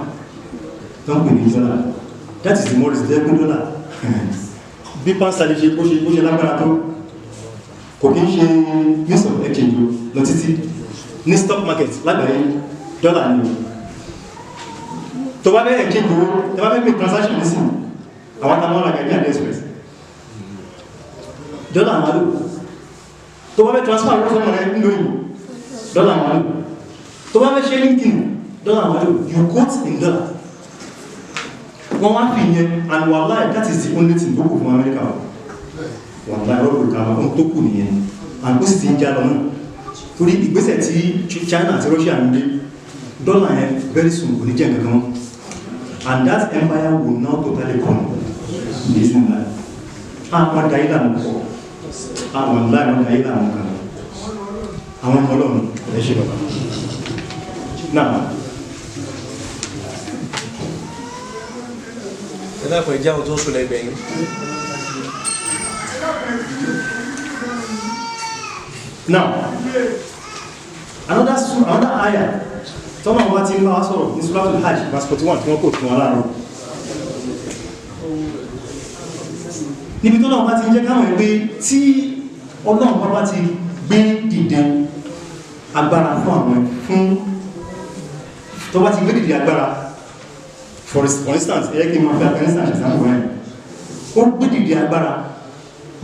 don't pay the dollar. That is the more reasonable dollar. Bí pàṣẹ lè ṣe bó ṣe lágbára tó, kò kí ń ṣe means of exchange lọ títí ní stock market lágbàáyé dọ́là ni o. Tó bá bẹ́ẹ̀ exchange owó, tó bá bẹ́ẹ̀ make transaction ní sí, àwọn àtàwọn ọ̀rọ̀ àgbẹ̀ ní AliExpress. Dọ́là máa lò. Tó bá bẹ́ẹ̀ transfer owó sọ́mọ̀ rẹ̀ ń lóyìn, dọ́là máa lò. Tó bá bẹ́ẹ̀ ṣe LinkedIn, dollar value, you quote in dollar. wọ́n wá fi yẹn and wallahi that is the only thing tó kù fún America wallahi rọ́bù kàwá ohun tó kù nìyẹn and ó sì ti ń já lọ náà torí ìgbésẹ̀ tí China àti Russia ń gbé dọ́là yẹn very soon kò ní jẹ́ nǹkan kan and that empire will now totally come ní ìsinmi láì àwọn daí làwọn kọ àwọn láì wọn daí làwọn kan àwọn ọmọ Ọlọ́run ẹ ṣe bàbá náà. ẹ̀dàpọ̀ ìjà ohun tó ń sọlẹ̀ ẹgbẹ̀yìn. Now, another ayah tọ́nà wá tí ń bá wá sọ̀rọ̀ ní Suratul Hajj verse 41 tí wọ́n kò tún aláàrùn níbi tọ́nà wá ti ń jẹ́ káwọn ẹgbẹ́ tí Ọlọ́run bá ti gbé dìde agbára fún àwọn fún tó bá ti gbé dìde agbára for instance ẹ̀yẹ́ kí n máa fi Afghanistan ṣe sáàmù rẹ̀ ó gbé dìde agbára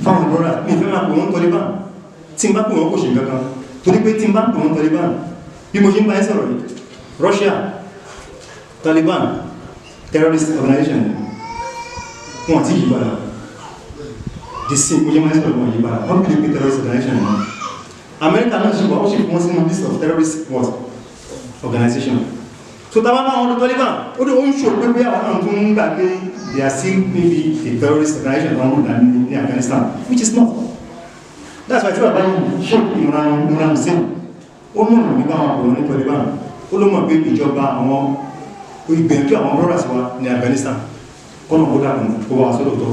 fáwọn brọ́dà ní ìfẹ́ máa pè wọ́n Taliban tí n bá pè wọ́n kò ṣe kankan torí pé tí n bá pè wọ́n Taliban bí mo ṣe ń bá ẹ́ sọ̀rọ̀ yìí Russia Taliban terrorist organization wọn àti ìyípadà the same mo ṣe máa ń sọ̀rọ̀ wọn ìyípadà wọ́n bí i terrorist organization náà America náà ṣe wà ó ṣe fún wọn sínú list of terrorist what organization so tá a bá máa wọn lọ Taliban ó dé ó ń ṣòro pé àwọn náà tún ń gbà pé they are still maybe a terrorist organization wọn rúdà ní Afghanistan which is not that's why tí bàbá yìí ṣe Imran Hussein ó mú ìrìn nípa àwọn àpòrò ní Taliban ó ló mọ̀ pé ìjọba àwọn ìgbìyànjú àwọn brothers wa ní Afghanistan kọ́nà kó dàkùn kó wà sọ́dọ̀ tọ́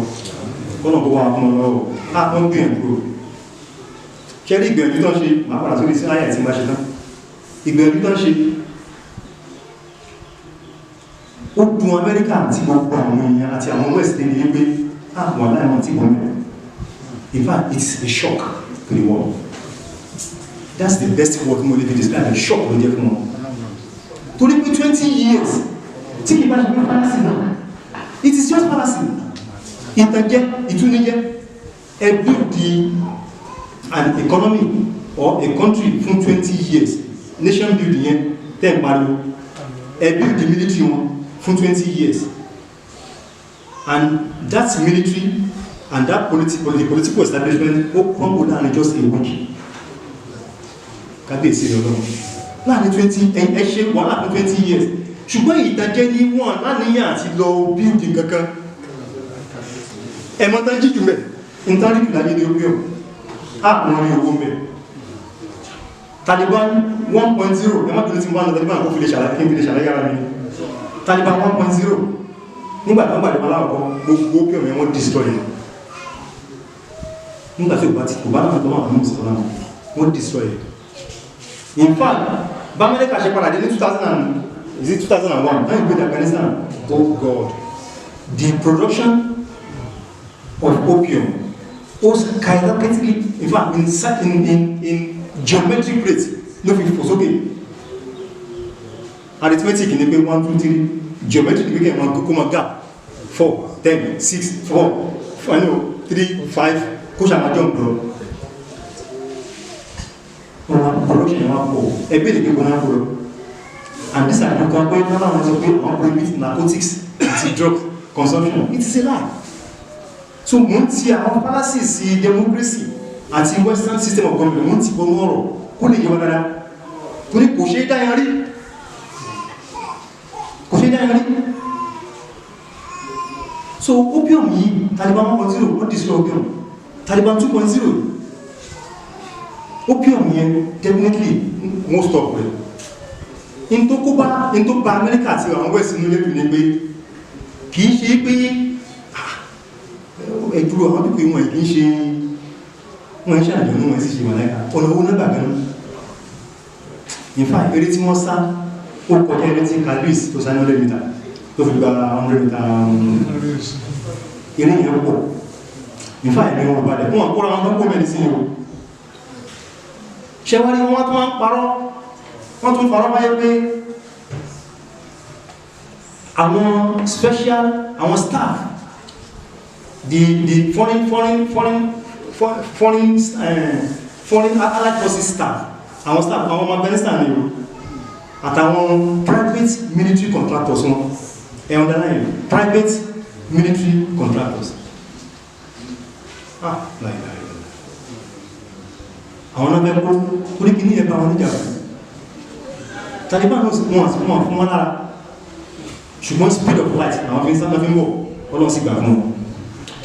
kọ́nà kó wà fún ọlọ́wọ́ àwọn gbìyànjú kẹ́rí ìgbìyànjú tó ń ṣe máa padà sórí sí ayà tí máa ṣe tán ìgbìyànjú tó ń ṣe ó dùn Amẹ́ríkà àti gbogbo àwọn èèyàn àti àwọn West ní ilé pé àwọn aláìmọ̀ tí wọ́n mẹ́rin in fact it's a shock to the world that's the best word mo lè fi describe a shock ló jẹ́ fún wọn torí pé 20 years tí kì bá ṣe pé fallacy náà it is just fallacy ìtànjẹ ìtúnijẹ ẹbí di an economy or a country fún 20 years nation building yẹn tẹ́ ń pariwo ẹbí di military wọn fún 20 years and that military and that political establishment ó crumble down in just a week kábíyèsí rẹ̀ lọ́wọ́ láàrin 20 ẹ̀ṣẹ́ wà láàrin 20 years ṣùgbọ́n ìtàjẹ́ ní wọ́n láníyàn àti lọ bíldì kankan ẹ̀mọ́ tán jíjù mẹ́ ìtàríkì láyé ní orí ọ̀ àpùn orí owó mẹ́ Taliban 1.0 ẹmọ́ tó ní ti wọ́n lọ Taliban kó fi lè ṣàlàyé ara mi Taliban 1.0 nígbàtí wọ́n gbàdé aláwọ̀ gbogbo pí ọmọ ẹwọ́n destroy nígbàtí ò bá ti kò bá náà tó wà ní ìsọ̀rọ̀ wọ́n destroy in fact bá Amẹ́ríkà ṣe padà dé ní 2001 when you go to Afghanistan oh God the production of opium was skyrocketingly in fact in geometric rate no fi fò sókè arithmetic ní pé 1 2 3 geometric ní pé kẹ́ kó ma gap 4 10 6 4 3 5 kó ṣàmájọ́ nǹkan production wa pọ̀ ẹgbẹ́ ìdíkẹ́ kò náà pọ̀ and this are the company that wọ́n sọ pé wọ́n prohibit narcotics àti drug consumption it is a lie so mo ń ti àwọn fallacies sí democracy àti western system of government mo ń ti bọ́ mọ́rọ̀ kó lè yẹ wọ́n dáadáa torí kò ṣe é dáyàn rí so opium yìí Taliban 1.0 wọ́n destroy opium Taliban 2.0 opium yẹn definitely won't stop rẹ̀ in tó bá Amẹ́ríkà àti àwọn West ní lẹ́bìn ní pé kìí ṣe pé ẹ̀dúró àwọn pípé wọn kìí ṣe wọ́n ń ṣàjọ ní wọ́n sì ṣe màláìka ọ̀nà owó náà gbàgbẹ́ náà in fact eré tí wọ́n sá ó kọjá eré tí Calvis tó sá ní 100 mítà tó fi gba 100 mítà eré yẹn pọ̀ in fact ẹ̀mí wọn balẹ̀ wọ́n kóra wọn kó mẹ́rin sí ni o ṣẹwárí wọ́n tún parọ́ báyé pé àwọn special àwọn staff the foreign allied forces staff àwọn staff àwọn ọmọ Afghanistan ni o àtàwọn private military contractors wọn and underline private military contractors. Àwọn náà bẹ́ẹ̀ kó orí kìíní ẹ̀bá wọn níjà Taliban fún wọn lára ṣùgbọ́n speed of light àwọn fi ń sábà fi ń wọ̀ ọlọ́run sì gbà fún wọn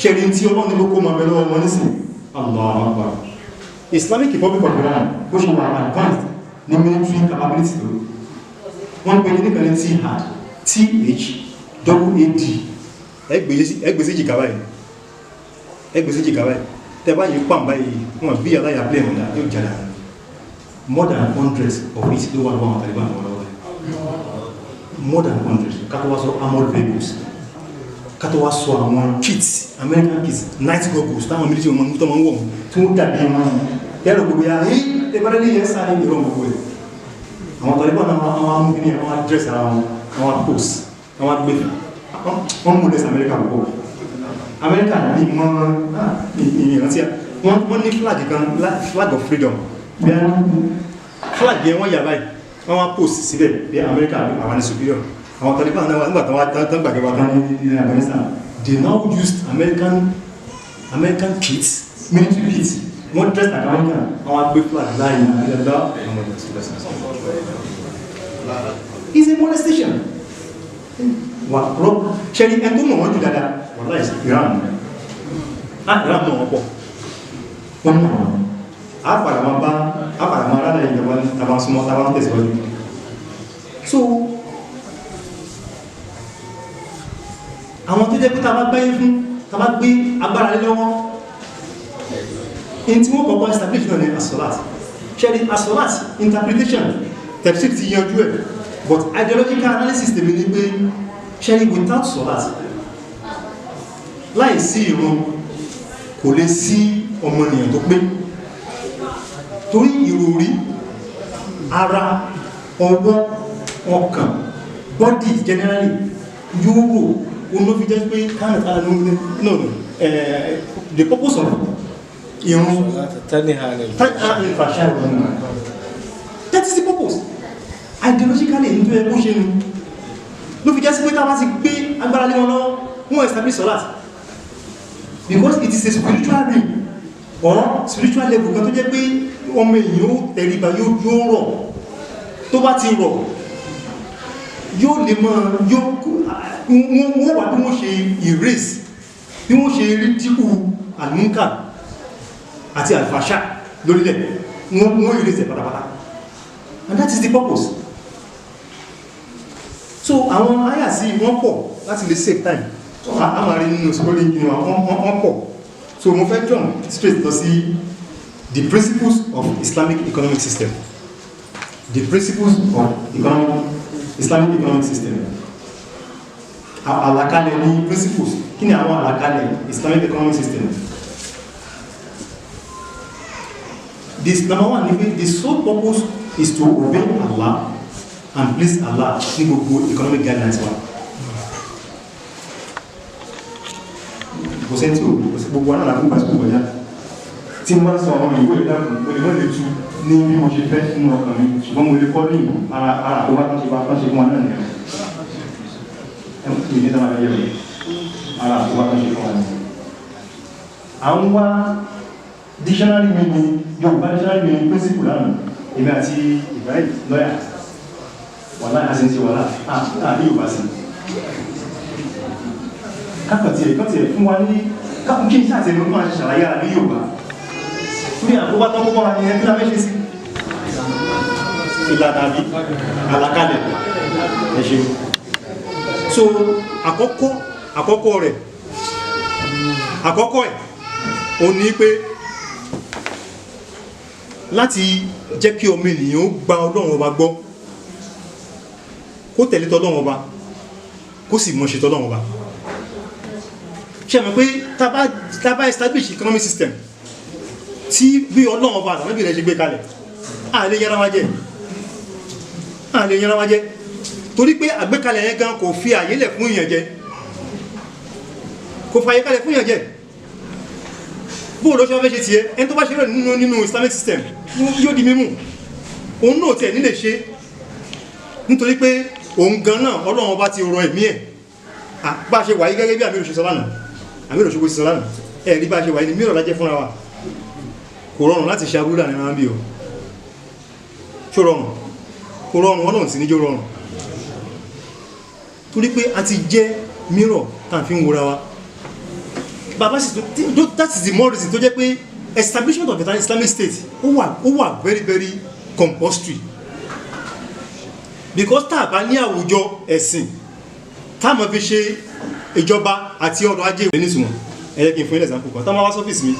ṣe rí tí ọlọ́run ní ló kó máa bẹ lọ́wọ́ wọn nísìn Allahu Akbar. Islamic Republic of Iran bó ṣe wà advanced ní military capability tó wọ́n pè ní nìkan ní THAAD ẹgbẹ̀sí jìkà báyìí tẹ́bá yìí pàm báyìí wọ́n bí aláyà plẹ̀ mọ̀lá yóò jẹ́ dáa more than 100 of it ló wà lọ́wọ́ Taliban lọ́wọ́ more than 100 kátó wá sọ armored vehicles kátó wá sọ àwọn kits American kits night goggles táwọn military wọn tó máa ń wọ̀ tí wọ́n dàbí wọn yẹ́rọ gbogbo ya ẹ́ ẹgbẹ́rẹ́ ní yẹn sáré ìrọ̀ gbogbo ẹ̀ àwọn Taliban náà àwọn amúgbìnrin àwọn address àwọn post àwọn agbẹ́fẹ́ wọ́n mú lẹ́sẹ̀ America gbogbo America ní ìrántí wọ́n ní flag kan flag of freedom bí a flag yẹn wọ́n yà báyìí wọ́n wá post síbẹ̀ bí America àwọn ní superior àwọn Taliban náà nígbàtán wá tán gbàgbà tán ní Afghanistan they now used American kits military kits wọ́n dress like American àwọn agbé flag láàyè ìrẹ̀lá it's a molestation wà rọ́ ṣẹ́rí ẹ tó mọ̀ wọ́n jù dáadáa wọ́n láì sí Iran Iran mọ̀ wọ́n pọ̀ wọ́n mọ̀ wọ́n àpàdàmọ́ rádà ìjọba tàbá súnmọ́ tàbá ń tẹ̀síwájú so àwọn tó jẹ́ pé tàbá gbáyé fún tàbá gbé agbára lé lọ́wọ́ in tí wọ́n kọ̀kọ́ establish náà ní as-salat ṣẹ́rí as-salat interpretation tafsir ti yanjú ẹ̀ but ideological analysis tèmi ní pé ṣẹ́rí without salat láì sí ìrun kò lè sí ọmọnìyàn tó pé torí ìròrí ara ọwọ́ ọkàn body generally yóò rò oná fi jẹ́ pé the purpose of ìrun that is the purpose ideologically ní tó yẹ kó ṣe ní ló fi jẹ́ sí pé tá bá ti gbé agbára lé wọn lọ́wọ́ wọ́n establish salat because it is a spiritual realm or spiritual level kan tó jẹ́ pé ọmọ èèyàn ó tẹríba yóò rọ̀ tó bá ti rọ̀ yóò lè mọ́ wọ́n wà bí wọ́n ṣe erase bí wọ́n ṣe rí díkù àlúnkà àti alfasha lórílẹ̀ wọ́n erase ẹ̀ pátápátá and that is the purpose so àwọn àyà sí wọ́n pọ̀ láti lè save time a máa rí nínú scrolling inú wọ́n pọ̀ so mo fẹ́ jump straight lọ sí the principles of Islamic economic system the principles of Islamic economic system àlàkalẹ̀ ní principles kí ni àwọn àlàkalẹ̀ Islamic economic system this number one the sole purpose is to obey Allah and please Allah ní gbogbo economic guidelines wa kò sẹ́ntí ò gbogbo anáà lábúgbà sí gbogbo ọjá tí wọ́n sọ ọmọ ìwé ìdákùn olùwọ́n lè tú ní bí mo ṣe fẹ́ nínú ọkàn mi ṣùgbọ́n mo lè kọ́ ní ara tó bá tán ṣe bá tán ṣe fún wa náà nìyẹn ẹ̀mí tó máa yẹ rẹ̀ ara tó bá tán ṣe fún wa náà àwọn wá dictionary meaning Yorùbá dictionary meaning principle lánàá èmi àti Ibrahim lọ́yà wà láì àti ti wà láì Yorùbá sí kákàtí ẹ̀ fún wa ní kákùn kí n ṣàtẹ̀ ní ọmọ ṣàlàyé ara ní Yorùbá ní àkóbá tó kọ́kọ́ wa ní ẹgbẹ́ lábẹ́ṣẹ́ sí ìlànà àbí àlàkalẹ̀ ẹ̀ṣẹ́ so àkọ́kọ́ ẹ̀ o ní pé láti jẹ́ kí ọmọ ènìyàn ó gba Ọlọ́run ọba gbọ́ kó tẹ̀lé tọ́lọ́run ọba kó sì mọ̀ ṣe tọ́lọ́run ọba ṣe mọ̀ pé tàbá establish economic system tí bí Ọlọ́run ọba àtàlẹ́bì rẹ̀ ṣe gbé kalẹ̀ a lè yẹra wá jẹ́ torí pé àgbékalẹ̀ yẹn gan kò fi àyélẹ̀ fún ìyàn jẹ kò fàyè kalẹ̀ fún ìyàn jẹ bóò ló ṣe wọ́n fẹ́ ṣe tiẹ̀ ẹni tó bá ṣe rẹ̀ nínú Islamic system yóò di mímú òun náà tiẹ̀ nílè ṣe nítorí pé òun gan náà Ọlọ́run ọba ti rọ ẹ̀mí ẹ̀ bá a ṣe wáyé gẹ́gẹ́ bí àmì òṣèṣọ́ lánàá àmì òṣèṣọ́ sí lánàá ẹ̀rí bá a ṣe wáyé ní mìíràn lájẹ́ fúnra wa kò rọrùn láti ṣe abúrúdà ní ara bí o ṣó rọrùn kò rọrùn wọn náà sì níjó rọrùn torí pé a ti jẹ́ mìíràn tá à ń fi ń wora wa bàbá sì tó that is the more reason tó jẹ́ pé establishment of the Islamic State ó wà very very compulsory because tá a bá ní àwùjọ ẹ̀sìn tá a máa fi ṣe ìjọba àti ọrọ̀ ajé ìwé nísùnmọ̀ ẹ jẹ́ kí n fún ilẹ̀ example kan tá a máa wá sọ́fíìsì mi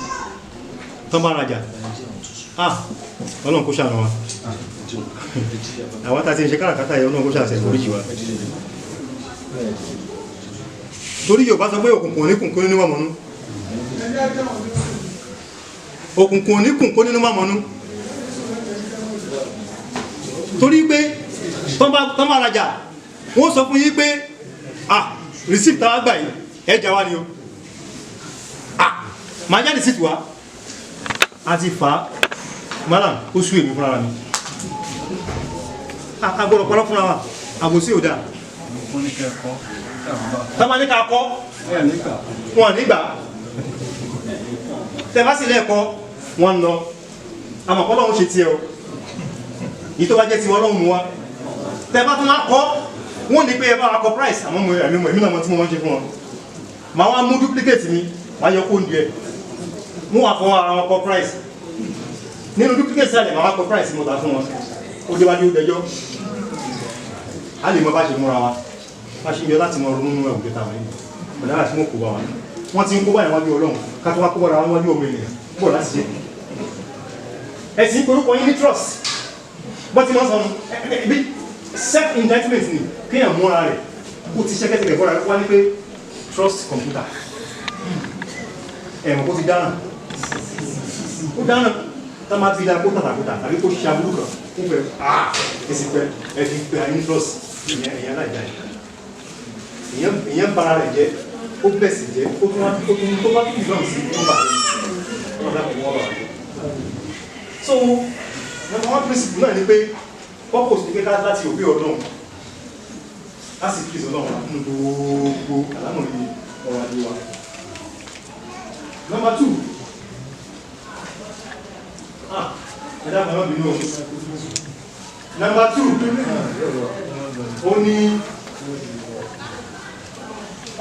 tá a máa rajà ọlọ́run kó ṣàánú wa àwọn tá a ti ń ṣe káràkátà yẹ ọlọ́run kó ṣàṣẹ oríjì wa torí Yorùbá sọ pé òkùnkùn oníkùnkùn nínú mọ̀mọ́nú òkùnkùn oníkùnkùn nínú mọ̀mọ́nú torí pé tán bá rajà wọ́n sọ fún yí pé receipt tàwà gbà yìí ẹjà wá ní o ma já receipt wá àti fà madam ó sú èmi fúnra mi agbọ́dọ̀ pọ́lọ́ fúnra wa àbòsí ò dáa tọ́mà ní ká kọ́ wọn nígbà tẹ́fà sí lẹ́ẹ̀kọ́ wọn lọ àmọ̀kọ́ lọ́wọ́ ṣe tí ẹ o yìí tó bá jẹ́ ti wọ́n lọ́wọ́ mú wa tẹ́fà tó máa kọ́ wọ́n ní pé ẹ bá wa kọ price àmọ́ mo èmi náà mọ́ tí mo máa ń ṣe fún wọn ma wá mú duplicate mi ma yọ kóńdù ẹ mú wà fún ara wọn kọ price nínú duplicate sálẹ̀ ma wá kọ price mo ta fún wọn ó déwájú ó dẹjọ́ a lè mọ bá ṣe múra wa bá ṣe yọ láti mọ ronú nínú ẹ̀wù kẹta wọ̀nyí pẹ̀lú àti mú kó bá wa wọ́n ti ń kó báyìí wájú Ọlọ́run ká tó wá kó bára wájú ọmọ ènìyàn bọ̀ láti ṣe ẹ̀sìn korúkọ yín ní trust bọ́ ti mọ́ sọnù self-indictment ni kéèyàn múra rẹ̀ kó ti ṣẹ́kẹ́tẹ̀kẹ́ bọ́ra wá ní pé trust computer ẹ̀mọ̀ kó ti dáná ó dáná tá máa ti dá kó tàtàkùtà tàbí kó ṣe aburú kan ó fẹ́ èsì pẹ́ ẹ̀fí pé àyín trust ìyẹn aláìdá ìyẹn bara rẹ̀ jẹ́ ó bẹ̀sì jẹ́ ó tún wá tó bá kí ìlọ́run sí tó bá wọ́n dá kó wọ́n bá rẹ̀ so number one principle náà ni pé purpose ní kéka láti òbí Ọlọ́run láti kí Ọlọ́run nínú gbogbo àlámọ̀rí ọ̀rọ̀ ajé wa. Number two ẹ̀dá kan náà bínú ọ̀hún. Number two ó ní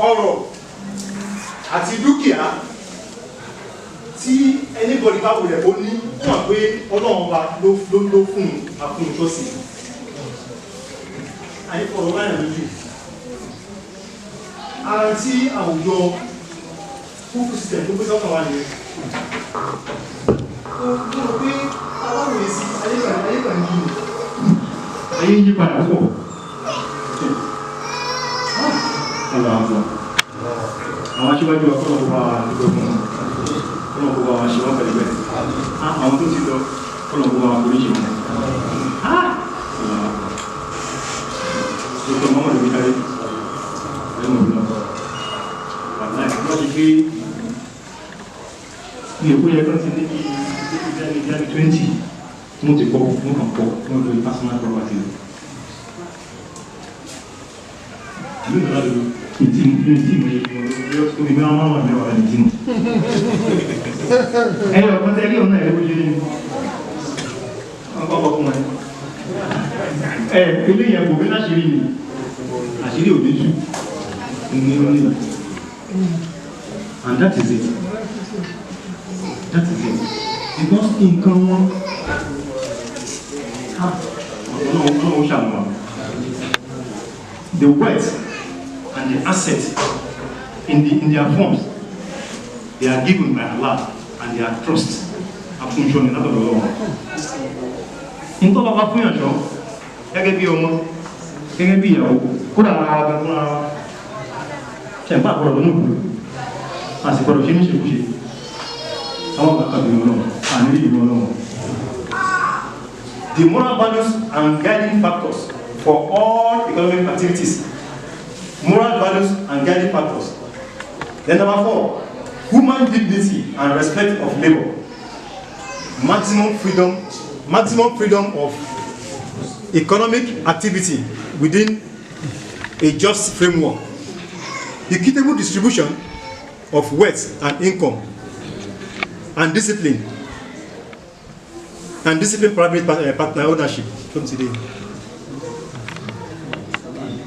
ọrọ̀ àti dúkìá tí anybody bá wulẹ̀ ó ní wọ́n pé Ọlọ́run wa ló fún àfúnṣọ́sí àyíkọ̀rọ̀ láyà lójú ara tí àwùjọ fún system tó gbé sọ́kàn wá ní ó rò pé aláwòye sí ayé yí padà pọ̀ àwọn aṣíwájú ọkọ̀lọ́pọ̀ bá wà nígbẹ̀kùn ọlọ́pọ̀ bá wà ṣe wọ́n pẹ̀lẹ̀pẹ̀ àwọn tó ti lọ ọlọ́pọ̀ bá wà kò ní ṣe wọ́n Dr. Muhammad Bukari ẹ̀mọ̀ ìlú wọ́n ti gbé ní èkó yẹ kan ti ní ìdáni 20 wọ́n ti kọ́ wọ́n kàn pọ̀ wọ́n lórí personal property ìlú ìlú ìdí omi máa wà mẹ́wàá ní ìdí ẹ̀yọ̀ ọ̀pọ̀ tẹ́lẹ̀ ọ̀nà ẹ̀rọ jẹ́ ní ọkọ̀ fún ẹ̀ ilé ìyẹ̀kò bí láṣìírí ni àṣírí òdé jù ní orí and that is it because nǹkan wọn ọ̀nà ṣàmùwà the wealth and the asset in their forms they are given by Allah and they are trust àfúnṣọ́ ní látọ̀dọ̀ lọ́wọ́ nǹkan bàbá fún ìyànjọ́ gẹ́gẹ́ bí ọmọ gẹ́gẹ́ bí ìyàwó kódà ara wa gan fúnra wa ṣẹ̀ǹpá àpọ̀rọ̀ lọ́nà òkú àsìkọ̀rọ̀ ṣe ní ṣekúṣe àwọn àkàbí ọlọ́run ànílì ìlú ọlọ́run. The moral values and guiding factors for all economic activities. Moral values and guiding factors. Then number 4, human dignity and respect of labor. Maximum freedom of economic activity within a just framework. equitable distribution of wealth and income, and discipline private partner ownership.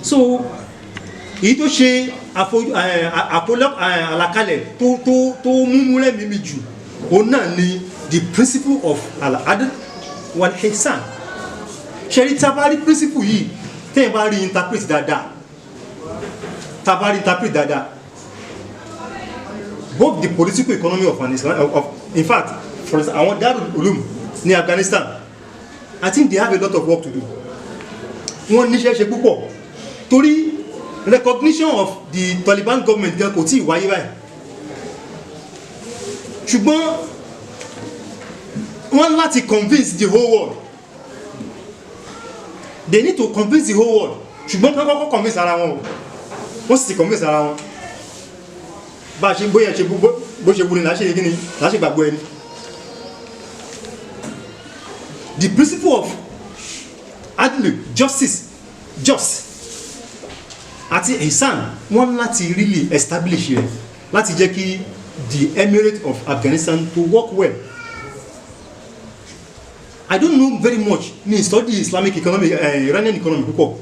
So èyí tó ṣe àlàkalẹ̀ tó múmúlẹ̀ mímí jù òun náà ni the principle of al-adl wal-ihsan. ṣe rí tabari principle yìí tẹ́yìn bá rí interpret dáadáa both the political economy of an Islam in fact for instance àwọn Darul Uloom ní Afghanistan, I think they have a lot of work to do. wọ́n níṣẹ́ ṣe púpọ̀ torí recognition of the Taliban government gan kò tí ì wáyé báyìí, ṣùgbọ́n wọ́n láti convince the whole world. They need to convince the whole world, ṣùgbọ́n kí wọ́n kọ́kọ́ convince ara wọn o, wọ́n sì ti convince ara wọn. bá a ṣe bóyá ṣe bó ṣe wúni láṣẹ yìí ni láṣẹ gbàgbọ́ ẹni. The principle of adlu, justice, just àti ihsan wọ́n láti really establish rẹ̀ láti jẹ́ kí the Emirate of Afghanistan to work well. I don't know very much ní study Islamic economy, Iranian economy púpọ̀,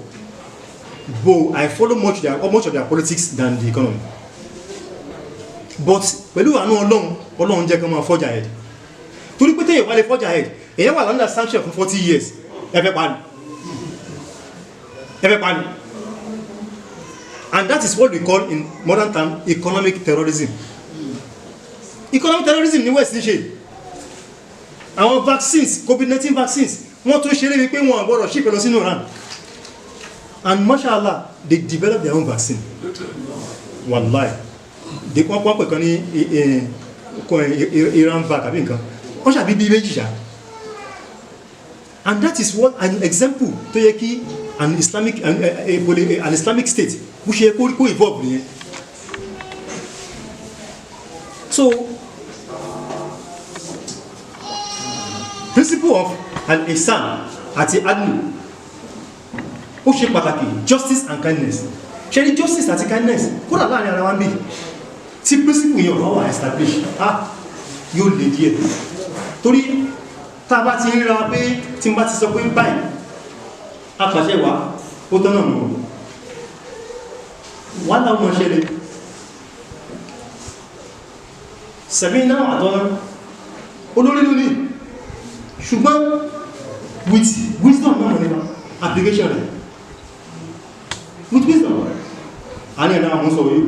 but I follow much of their politics than the economy. But pẹ̀lú àánú Ọlọ́run jẹ́ kí wọ́n máa forge ahead. Torí pé téèyàn wá lè forge ahead, èyàn wà under sanction for 40 years, ẹ fẹ́ pa ni. And that is what we call in modern term economic terrorism. Economic terrorism ní West ń ṣe. Àwọn vaccines, COVID-19 vaccines, wọ́n tún ṣeré wípé wọ́n àgbọ̀rọ̀ ṣípẹ̀ lọ sínú Iran. And mashallah, they developed their own vaccine. Wallahi. They wọ́n pẹ̀ kan ní Iran vac àbí nǹkan. Wọ́n ṣàbí bí méjì ṣá. And that is what an example tó yẹ kí an Islamic state bó ṣe kó evolve nìyẹn. So principle of al-ihsan àti adlu ó ṣe pàtàkì, justice and kindness. ṣe ní justice àti kindness kódà láàrin ara wa ń bí tí principle yẹn ọ̀rọ̀ wà establish yóò lè díẹ̀ torí tá a bá ti ríra pé tí n bá ti sọ pé báyìí apàṣẹ wa ó tọ́nà mọ́ wọ́n láwọn ọmọ ṣẹlẹ̀ sẹ̀mí náà àtọ́nà olórí lónìí ṣùgbọ́n with wisdom náà mọ̀ nípa application rẹ̀ with wisdom a ní ẹ̀dá àwọn sọ̀rọ̀ yìí.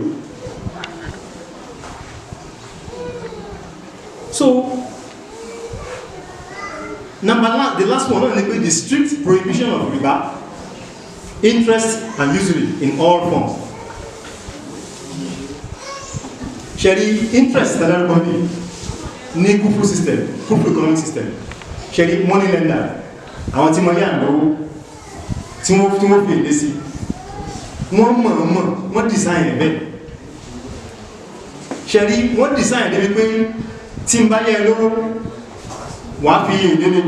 So the last one is the strict prohibition of riba, interest and usury in all forms. Ṣẹ̀rí interest tẹ́lẹ̀ rẹ̀ bí ní kúfù system, kúfù economic system. Ṣẹ̀rí money lender, àwọn tí wọ́n yà lọ́wọ́ tí wọ́n fi èdè sí wọ́n design ẹ̀ bẹ́ẹ̀. Ṣẹ̀rí wọ́n design ẹ̀ débi pé tí ń bá yẹ lọ́wọ́ wà fi èdè lé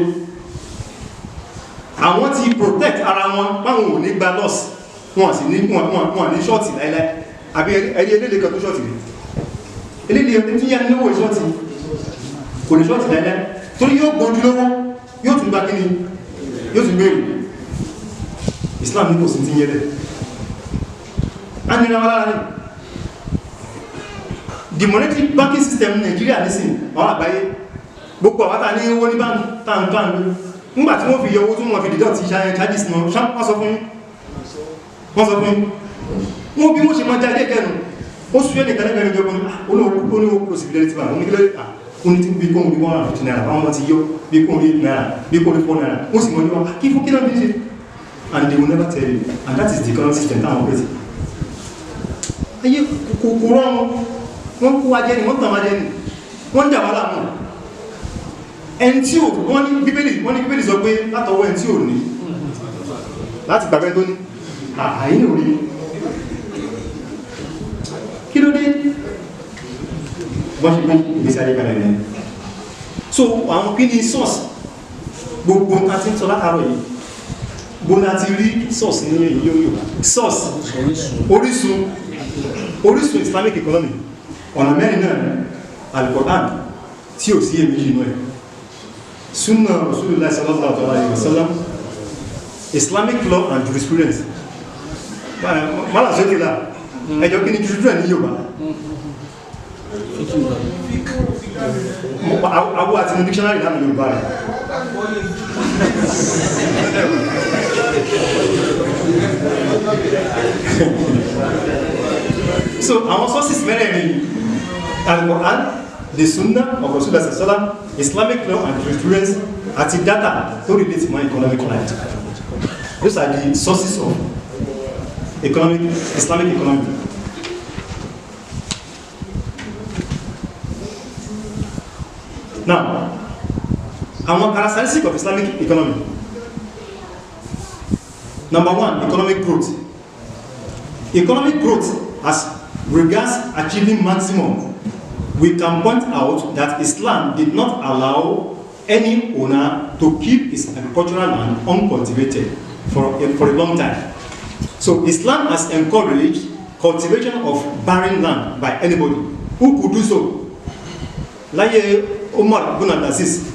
àwọn tí protect ara wọn báwọn ò ní gba loss wọn sì ní ṣọ́ọ̀tì láíláí àbí ẹni eléle kan tó ṣọ́ọ̀tì rẹ̀ eléle ẹni tí yá ní lówó ìṣọ́ọ̀tì kò ní ṣọ́ọ̀tì láíláí torí yóò gbọ́njú lówó yóò tún gba kíni yóò tún gbèrè Islam ní kò sí ti yẹ́lẹ̀ a nira wá lára ní the monetary banking system Nigeria nísìn àwọn àgbáyé gbogbo àwátà ní owó ní báńkì tàǹtàǹ nígbà tí wọ́n fi yọ owó tó wọ́n fi dìdọ́ ti charges náà wọ́n sọ fún wọ́n bí wọ́n ṣe máa jáde kẹnu ó sún ẹ́ nìkan lẹ́gbẹ̀ẹ́ ìjọba olóòkú possibility bá ní kílẹ̀ ní tí bí kóhùn bí 150 naira àwọn ti yọ bí kóhùn bí naira bí kóhùn bí 4 naira ó sì mọ́ níwá kí fún kí náà bí ṣe and they will never tell you and that is the economic system táwọn pèsè ayé kòkòrò wọn kó wájẹ́ ni wọ́n tàn wájẹ́ ni wọ́n jà wá láàmú ẹni tí ò wọ́n ní bíbélì sọ pé látọwọ́ ẹni tí ò ní láti gbàgbẹ́ tó ní àyín orí kí ló dé wọ́n ṣe gbé ìgbésí ayé kalẹ̀ rẹ̀ so àwọn kí ni source gbogbo nǹkan tí ń sọ látàrọ̀ yìí gbogbo láti rí source ní èyí yóò source orísun orísun Islamic economy ọ̀nà mẹ́rin náà Al-Qur'an tí ò sí èméjì inú ẹ̀, Sunnah Rasulullah sallallahu alaihi wasallam, Islamic law and jurisprudence. Mọ́lá sókè lá ẹjọ́ kí ni jurisprudence ní Yorùbá? Awọ́ àti ní dictionary lánà Yorùbá rẹ̀. So our sources mẹ́rẹ̀ẹ̀rin Al-Qur'an, the Sunnah of Rasulullah sallallahu alaihi wasallam, Islamic law and jurisprudence, àti data to relate to my economic life. Those are the sources of Islamic economy. Now, our characteristic of Islamic economy. Number one, economic growth. Economic growth as regards achieving maximum. We can point out that Islam did not allow any owner to keep his agricultural land uncultivated for a long time. So Islam has encouraged cultivation of barren land by anybody who could do so. Like Umar ibn Abdulaziz,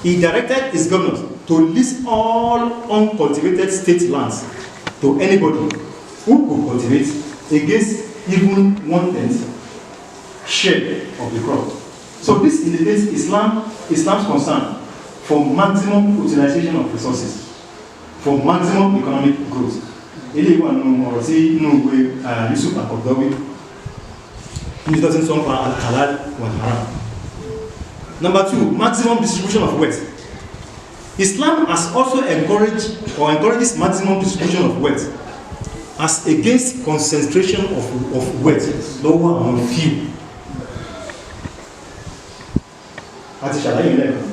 he directed his governors to list all uncultivated state lands to anybody who could cultivate against even 1/10 share of the crop. So this indicates Islam's concern for maximum utilization of resources, for maximum economic growth. Eléyìí wà nínú ọ̀rọ̀ tí inú ìwé Yusuf Al-Qaradawi ní 2007 for al-halal wal-haram. Number two, maximum distribution of wealth. Islam has also encourages maximum distribution of wealth as against concentration of wealth lower among few. Àti ṣàlàyé lẹ́ẹ̀kan.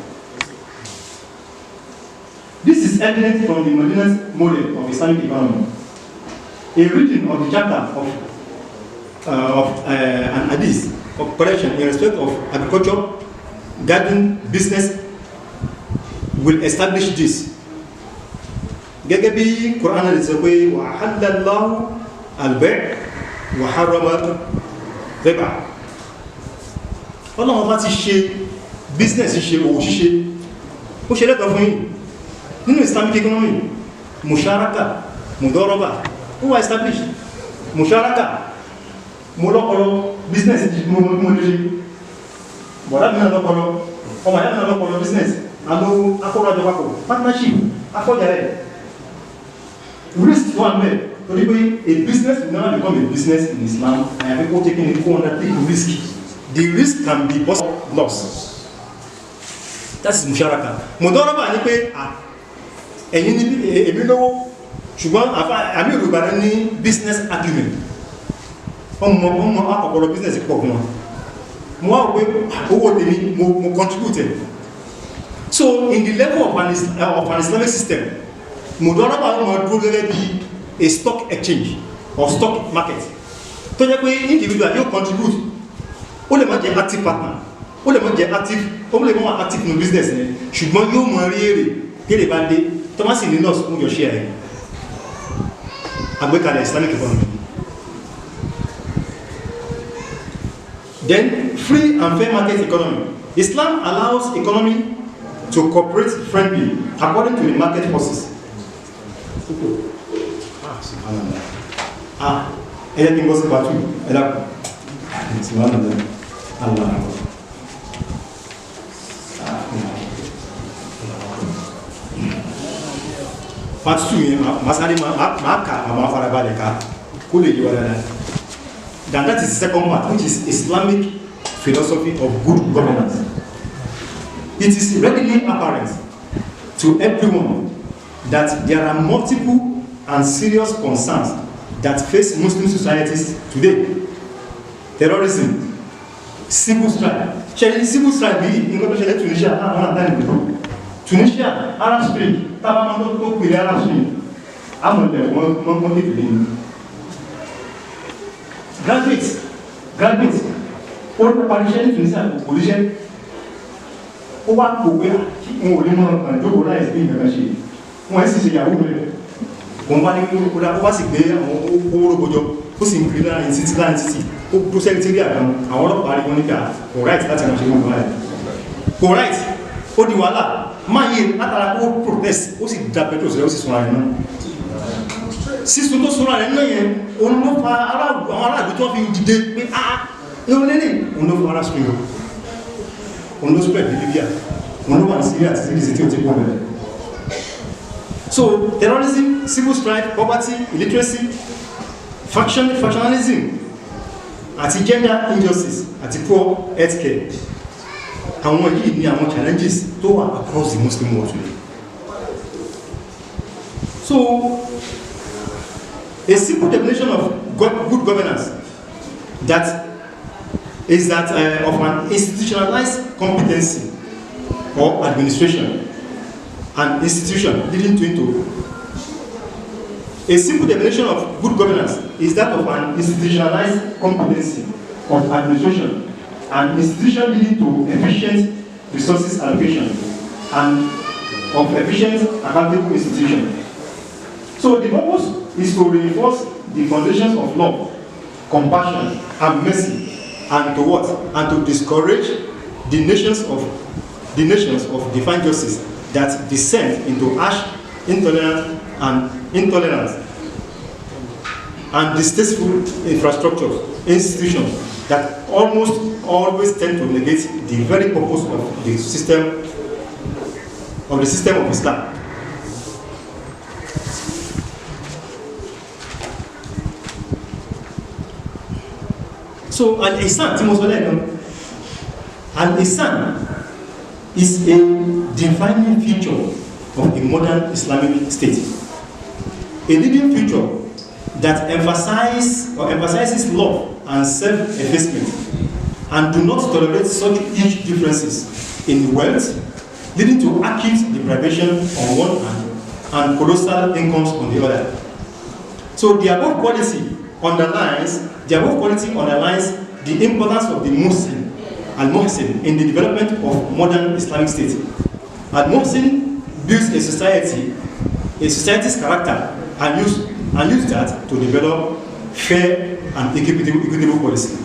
This is evident from the Madina's model of Islamic economy. A reading of the chapter of an hadith of correction in respect of agriculture, garden, business will establish this. Gẹ́gẹ́ bí Quran lè sọ pé wa halallahu al-bay' wa harrama riba. Ọlọ́run bá ti ṣe business ṣe owó ṣíṣe ó ṣe lẹ́tọ̀ fún yín nínú Islamic economy. Musharaka, mudaraba ó wà established. Musharaka mo lọ́pọ̀lọ́ business mo lè ṣe bọ̀dá mi náà lọ́pọ̀lọ́ ọmọ ìyá mi náà lọ́pọ̀lọ́ business àlọ́ akọ́rọ̀jọ papọ̀ partnership afọ́jà rẹ̀ risk one way torí pé a business will never become a business in Islam and people taking it for undertake risk. The risk can be loss. That is musharaka. Mudaraba ni pé ẹ̀yin ní èmi lówó ṣùgbọ́n àmì Yorùbá ní business acumen ọmọ ọ̀pọ̀lọpọ̀ business pọ̀ fún wọn mo wá pé owó tèmi mo contribute. So in the level of an Islamic system, mudaraba ọmọ dúró gẹ́gẹ́ bí a stock exchange or stock market tó jẹ́ pé individual yóò contribute. Ó lè má jẹ́ active partner, ó lè má jẹ́ active, ó lè má active in business ni ṣùgbọ́n yóò mọ rí èrè tẹ́lẹ̀ bá dé Thomas in the north fún your share àgbékalẹ̀ Islamic economy. Then free and fair market economy. Islam allows economy to cooperate friendly according to the market forces. Ẹ̀yẹ́ kí n bọ́ sí pàtó ẹ̀dá subhanallah Allah. Part 2 yẹn masari máa kà àwọn afárabalẹ̀ ká kó lè yíwá dáadáa. Then that is the second part, which is Islamic philosophy of good governance. It is readily apparent to everyone that there are multiple and serious concerns that face Muslim societies today. Terrorism, civil strife. Civil strife bí nǹkan tó ṣẹlẹ̀ Tunisia àwọn àdáni gbogbo. Tunisia, Arab Spring, tábà máa tó pèlè Arab Spring, àmọ̀lẹ̀ wọ́n ní ìpìlẹ̀ ní. Graduates, ó parí iṣẹ́ ní Tunisia kò ríṣẹ́. Ó wá kò pé wọn ò lè mọ ìjókòó láì sí ìgbẹ̀rẹ̀ ṣe. Wọ́n ẹ̀ sì ṣe ìyàwó rẹ̀. Wọ́n bá ní kó dá, ó wá sì gbé àwọn owó rògbòjọ́. ó sì ń kiri láàrin títí ó dó sẹ́kítírì àgbọn àwọn ọlọ́pàá rí wọn nígbà kò right láti máa ṣe gbogbo ẹ̀ kò right ó di wàhálà máa yé látara ó protest ó sì da petrol sílẹ̀ ó sì sunra rẹ̀ náà sísun tó sunra rẹ̀ náà yẹn òun ló fa àwọn aráàlú tó fi dìde pé ẹ̀rọ lélẹ̀ òun ló fa ara spring òun ló spread ní Libya òun ló wà ní Syria àti Syria tí ó ti pọ̀ bẹ̀rẹ̀. So terrorism, civil strife, poverty, illiteracy, factionalism, àti gender injustice, àti poor healthcare. Àwọn yìí ni àwọn challenges tó wà across the Muslim world today. So a simple definition of good governance is that of an institutionalized competency or administration. An institution leading to a simple definition of good governance is that of an institutionalized competency of administration, an institution leading to efficient resources allocation and of efficient accountable institution. So the purpose is to reinforce the foundations of love, compassion and mercy, and to what? And to discourage the nations of divine justice that descend into harsh, intolerant and distasteful infrastructures, institutions that almost always tend to negate the very purpose of the system of Islam. So al-ihsan, al-ihsan is a defining feature of a modern Islamic state. A leading feature that emphasizes love and self-effacement and do not tolerate such huge differences in wealth, leading to acute deprivation on one hand and colossal incomes on the other. So the above quality underlines the importance of the Muslim Al-Muhsin in the development of modern Islamic state. Al-Muhsin builds a society's character and use that to develop fair and equitable policy.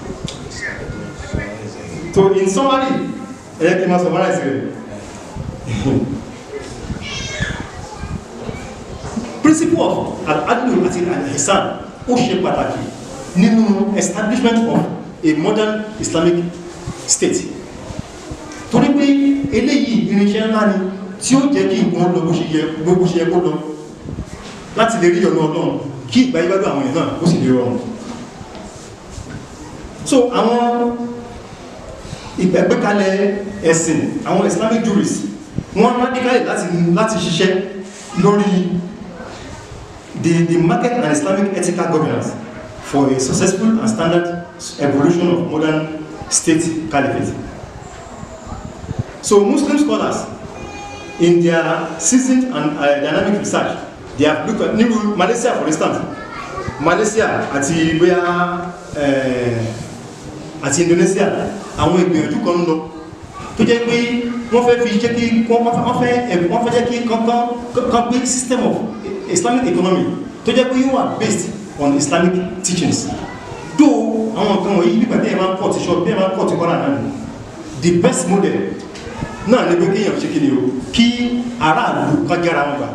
So in summary, let me summarize it. Principle of Al-Adl àti Al-Ihsan ó ṣe pàtàkì nínú establishment of a modern Islamic state. Torí pé eléyìí irinṣẹ́ ńlá ni tí ó jẹ́ kí nǹkan lọ bó ṣe yẹ kó lọ láti lè rí ọ̀nà Ọlọ́run kí ìgbà ìgbàgbà àwọn èèyàn náà ó sì lè rọrùn. So àwọn ìgbẹ̀gbẹ̀kalẹ̀ ẹ̀sìn àwọn Islamic jurists wọ́n radically láti ṣiṣẹ́ lórí the market and Islamic ethical governance for a successful and standard evolution of modern state caliphate. So Muslim scholars, in their seasoned and dynamic research, they have looked at Malaysia, for instance. Malaysia àti Indonesia, àwọn ìgbìyànjú kan lọ tó jẹ́ pé wọ́n fẹ́ fi jẹ́ kí wọ́n fẹ́ jẹ́ kí kan gbé system of Islamic economy tó jẹ́ pé yóò wà based on Islamic teachings. Though àwọn nǹkan wọ̀nyí bí pàtẹ́ ẹ̀mà pọ̀ ti ṣọ́ bí ẹ̀mà pọ̀ ti kọ́nà náà ni the best model náà ní pé kéèyàn ṣe kí ni o kí aráàlú kan jára wọn gbà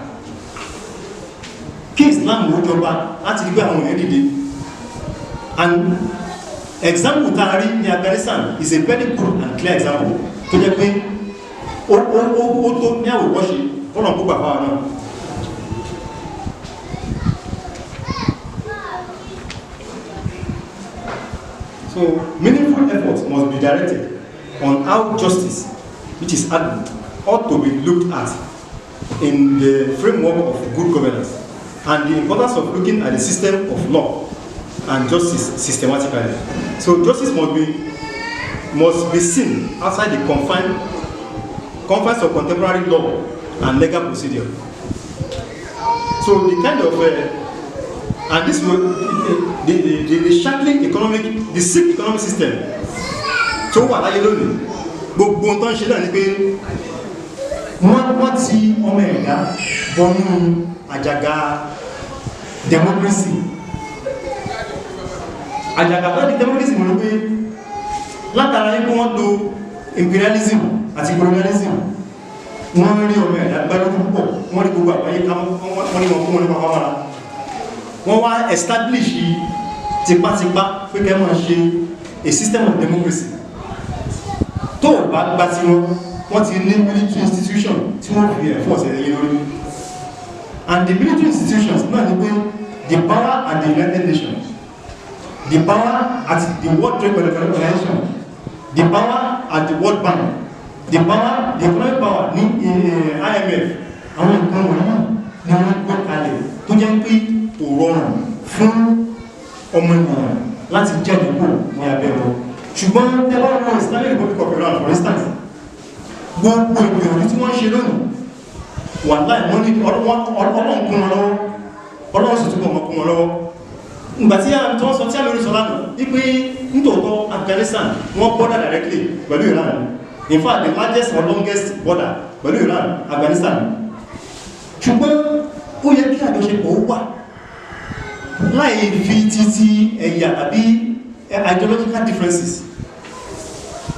kí Islam ó jọba láti gbé àwọn èèyàn dìde. And example tààrí ní Afghanistan is a very good and clear example tó jẹ́ pé ó tó ní àwòkọ́ṣe ọ̀nà púpà fáwọn náà. So meaningful efforts must be directed on how justice, which is adl, ought to be looked at in the framework of good governance, and the importance of looking at the system of law and justice systematically. So justice must be seen outside the confines of contemporary law and legal procedure. So the kind of and this will the shackling the sick economic system tó wà láyé lónìí gbogbo ohun tó ń ṣe náà ni pé wọ́n ti ọmọ ẹ̀dá bọnú àjàgà democracy àjàgàbá di democracy mọ̀ pé látara yí kó wọ́n lo imperialism àti colonialism wọ́n rí ọmọ ẹ̀dá gbẹ́rẹ́ púpọ̀ wọ́n rí gbogbo àgbáyé wọ́n ní wọn kún wọn ní pàpá mara wọ́n wá establish tipátipá pé kẹ́ mọ́ ṣe a system of democracy tó bá gbá tí wọ́n ti ní military institution tí wọ́n fi enforce ẹ̀yẹ lórí and the military institutions náà ní pé the power at the United Nations, the power at the World Trade Organization, the power at the World Bank, the economic power ní IMF, àwọn nǹkan wọ̀nyí ni wọ́n gbé kalẹ̀ tó jẹ́ pé kò rọrùn fún ọmọ ènìyàn láti jáde kó ní abẹ́ wọn. Ṣùgbọ́n tẹ́lá wọn Islamic Republic of Iran for instance, gbogbo ìgbìyànjú tí wọ́n ṣe lónìí wà láì wọ́n ní ọlọ́run kún wọn lọ́wọ́, ọlọ́run sì túbọ̀ kún wọn lọ́wọ́. Ìgbà tí a tó ń sọ tí a lórí sọ lánàá wípé nítòótọ́ Afghanistan wọ́n border directly pẹ̀lú Iran. In fact, the largest or longest border pẹ̀lú Iran, Afghanistan. Ṣùgbọ́n ó yẹ kí àjọṣepọ̀ wà láì fi títí ẹ̀yà tàbí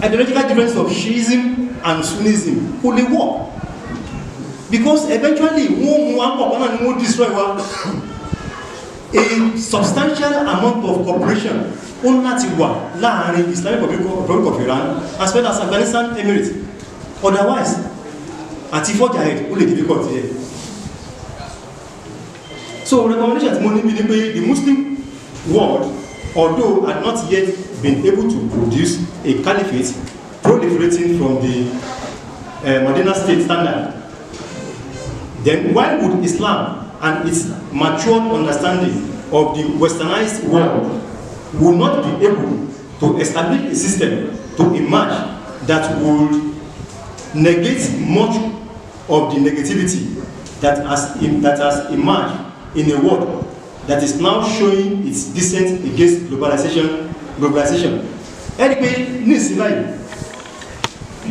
ideological differences of Shiism and Sunnism kò lè work because eventually wọ́n mú àpapọ̀ náà ni wọ́n destroy wa. A substantial amount of cooperation ó láti wà láàrin Islamic Republic of Iran as well as Afghanistan Emirates, otherwise àti forge ahead ó lè difficult here. So recommendation tí mo ní bí ní pé the Muslim world although had not yet been able to produce a caliphate proliferating from the Medina state standard, then why would Islam and its matured understanding of the westernized world will not be able to establish a system to emerge that would negate much of the negativity that has emerged in a world that is now showing its descent against globalization. Anyway, the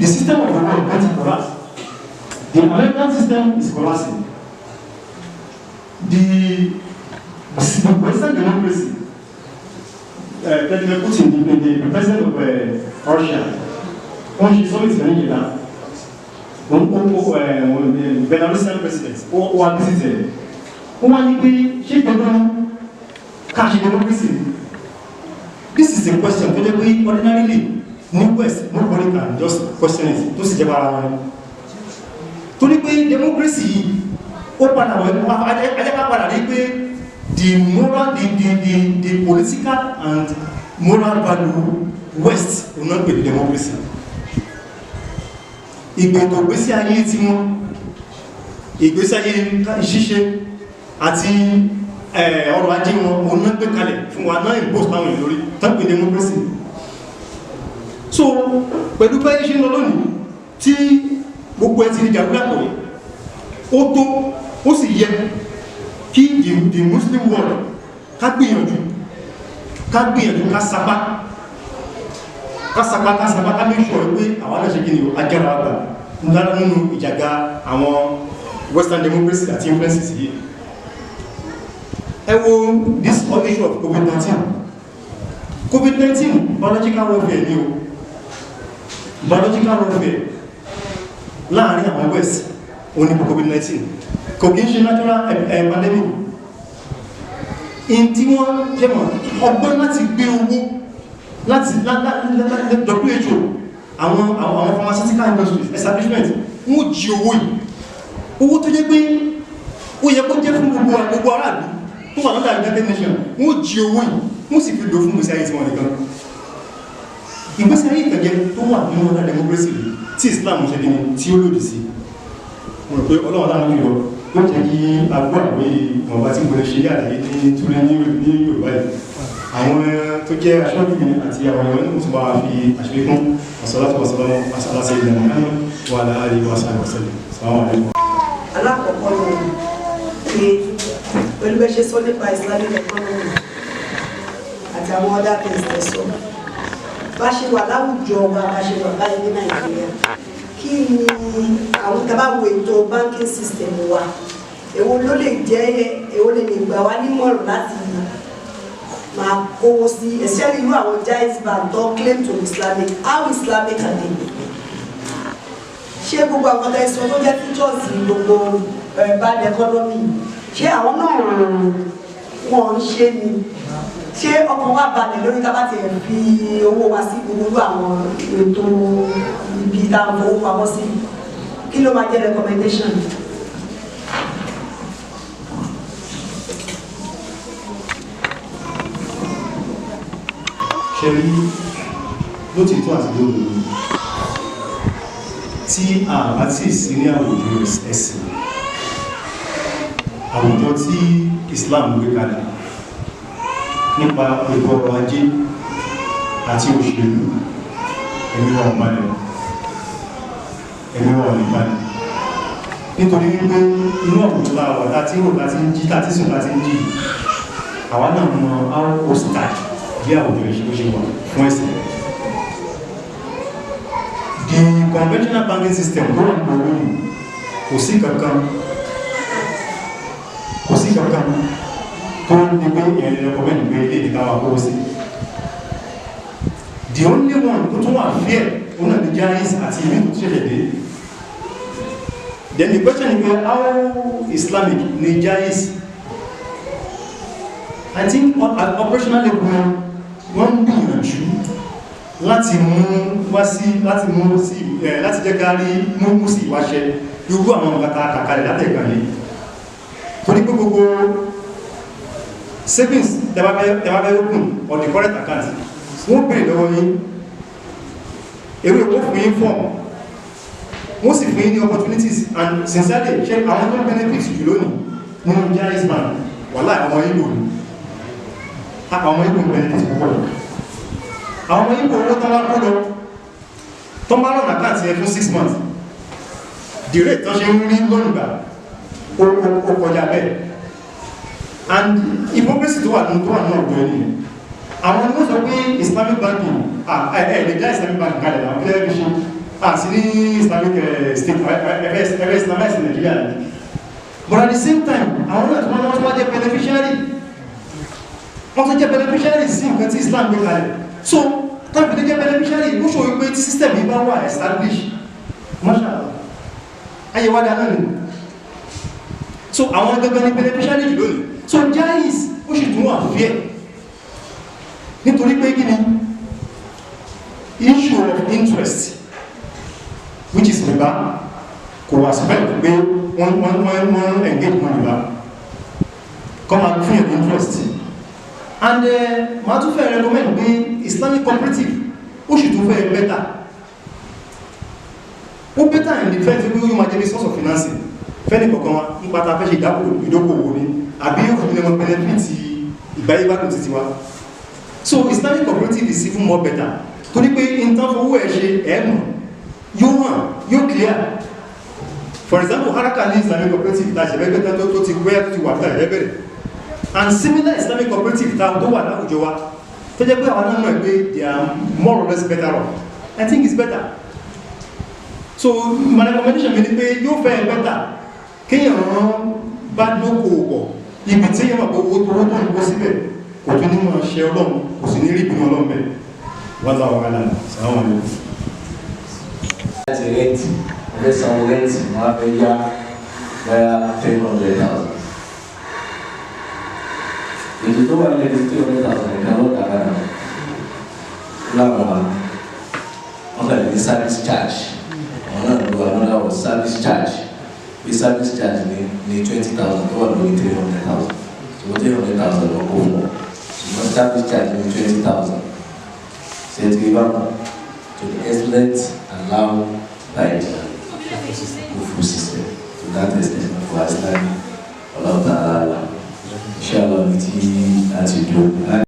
system of the world can't collapse. The American system is collapsing. The Western democracy, Vladimir Putin, the president of Russia, when she saw it in Nigeria, the Belarusian president, who are visited, who are she cash democracy. This is a question that we ordinarily in West, nobody can just question it. To see democracy, open the moral, the political and moral value West will not be the democracy. Ìgbésí ayé tí wọ́n, ìgbésí ayé ìṣiṣẹ́ àti ọrọ̀ ajé wọn òun náà gbé kalẹ̀ fún wa náà impose láwọn èèyàn lórí tán pè democracy. So pẹ̀lú báyé ṣe ń lọ lónìí tí gbogbo ẹ ti di jàgbélápọ̀ yìí ó tó ó sì yẹ kí the Muslim world ká gbìyànjú ká sapá ká make sure pé àwọn náà ṣe kí ni ajára àgbà ńlára nínú ìjàgá àwọn Western democracy àti influences yìí. Ẹ wo this issue of COVID-19 biological warfare ni o biological warfare láàrin àwọn West òní COVID-19 kò kí ń ṣe natural pandemic in tí wọ́n jẹ́ mọ̀ ọgbọ́n láti gbé owó láti WHO àwọn pharmaceutical industries establishment wọ́n jí owó yìí owó tó jẹ́ pé ó yẹ kó jẹ́ fún gbogbo aráàlú tó wà lọ́dà United Nations wọ́n jí owó yìí wọ́n sì fi lò fún ìgbésí ayé tí wọ́n nìkan ìgbésí ayé ìtẹ̀jẹ́ tó wà nínú ọ̀dà democracy tí Islam ṣe ní tí ó lòdì sí. Mo rò pé Ọlọ́run láàrín ìlọ ó jẹ́ kí agbó àwẹ́ ọ̀bá tí mo lè ṣe àlàyé ní túnlẹ̀ ní Yorùbá yìí àwọn tó jẹ́ aṣọ́bí àti àwọn ọ̀rọ̀ ní òtùbá fi àṣíríkún ọ̀sọ̀látọ̀wọ̀sọ̀lá alákọ̀ọ́kọ́ ni pé pẹ̀lú bẹ́ ṣe sọ nípa Islamic economy àti àwọn other things tẹ̀sọ́ bá ṣe wà láwùjọ wa bá ṣe wà báyìí ní Nàìjíríà kí ni àwọn tàbáwò ètò banking system wa èwo ló lè jẹ́ èwo lè gbà wá nímọ̀ràn láti máa kówó sí especially irú àwọn Jaiz Bank tó claim to Islamic, how Islamic are they? Ṣé gbogbo àwọn ọ̀tá ẹ̀sọ́ tó jẹ́ features gbogbo bad economy ṣé àwọn náà wọ́n ń ṣe ni? Ṣé ọkàn wa balẹ̀ lórí ká bá ti fi owó wa sí gbogbo àwọn ètò ibi tá a fowó pamọ́ sí? Kí ló máa jẹ́ recommendation? Ṣé rí lótìtọ́ àti lóòrò tí àbá tí sí ní àwùjọ ẹ̀sìn, àwùjọ tí Islam gbé kalẹ̀ nípa ètò ọrọ̀ ajé àti òṣèlú, ẹ̀mí wọn balẹ̀, ẹ̀mí wọn balẹ̀. Nítorí wípé inú àwùjọ láwọ̀ láti rò láti ń jí, láti sùn láti ń jí, àwa náà mọ àwọn hostile bí àwùjọ ìṣẹ́ wà fún ẹ̀sìn. The conventional banking system tó wà ní orí kò sí kankan tó ní pé ìrìn recommend pé ilé ìdíkàwà kó sí. The only one tó tún wà fair òun náà ní Jaiz àti ìlú tó ṣẹ̀ṣẹ̀ dé. Then the question is how Islamic ní Jaiz? I think operationally wọ́n ń gbìyànjú láti jẹ́ kárí mú sí ìwáṣẹ́ irú àwọn kàkàlẹ̀ látẹ̀gbà yìí. Torí pé gbogbo savings tẹbàbẹ́ open on the current account wọ́n bèèrè lọ́wọ́ yín èrò ìwọ́ fún yín form wọ́n sì fún yín ní opportunities and sincerely ṣe àwọn tó benefit jù lónìí nínú Jaiz Bank wà láì ọmọ Ìgbò ní àwọn ọmọ Ìgbò benefit púpọ̀ àwọn ọmọ Ìgbò owó tán wá kó lọ tó máa rọ̀nà àkáǹtì ẹ fún 6 months the rate tán ṣe ń rí lónìgbà ó kọjá bẹ́ẹ̀ and hypocrisy tó wà náà gbọ́ ẹni àwọn ni wọ́n sọ pé Islamic banking lè já Islamic banking kalẹ̀ àwọn kílẹ̀ ṣe sí ní Islamic state ẹgbẹ́ Islamic Nigeria but at the same time àwọn náà tó wọ́n jẹ́ beneficiary sí nǹkan tí Islam gbé kalẹ̀ so tàbí jẹ́ beneficiary ó ṣòwò pé tí system yìí bá wà establish mashallah ayéwádà náà ni so àwọn gẹ́gẹ́ ní beneficiary jù lónìí so Jaiz ó sì tún wà fíẹ́ nítorí pé kí ni issue of interest which is riba kò wà spell pé wọ́n engage mọ́ riba come and free of interest and ma tún fẹ́ recommend pé Islamic cooperative ó sì tún fẹ́ better ó better in the fact pé ó yóò máa jẹ́ bí source of financing fẹ́ni kọ̀kan nípa ta fẹ́ ṣe ìdókòwò ní àbí òfin ní wọn benefit ìgbáyébádùn títí wá so Islamic cooperative is even more better torí pé in tán fowó ẹ̀ ṣe ẹ̀mù yóò clear for example haraka ní Islamic cooperative ta ṣe bẹ́gbẹ́ tó ti gbé tó ti wà fún ẹ̀rẹ́bẹ̀rẹ̀ and similar Islamic cooperative ta tó wà láwùjọ wa tó jẹ́ pé àwọn náà pé they are more or less better off I think it's better so my recommendation mi ni pé yóò fẹ́ better kéèyàn bá lókòó pọ̀ ibi tí yẹn mọ̀ pé owó tó ń kó síbẹ̀ kò tún ní mọ̀ ṣe Ọlọ́run kò sì ní rí ìbínú Ọlọ́run bẹ̀ wọ́n láwọn ọ̀gá náà sáwọn ọ̀lẹ́ láti rẹ́ǹtì ọ̀fẹ́ sanwó rẹ́ǹtì wọ́n á fẹ́ yá báyá 300,000 èdè tó wà nílẹ̀ 300,000 ẹ̀ka ló dàgbà náà láwọn wọ́n fẹ́ ní service charge wọ́n náà lọ another was service charge bí service charge ní 20,000 tó wà lórí 300,000 ṣùgbọ́n 300,000 lọ kó fún ṣùgbọ́n service charge ní 20,000 ṣe ti rí báwọn to the excellent and loud by the full system to that extent for Islamic Allah Ta'ala inshallah ní tí a ti dùn.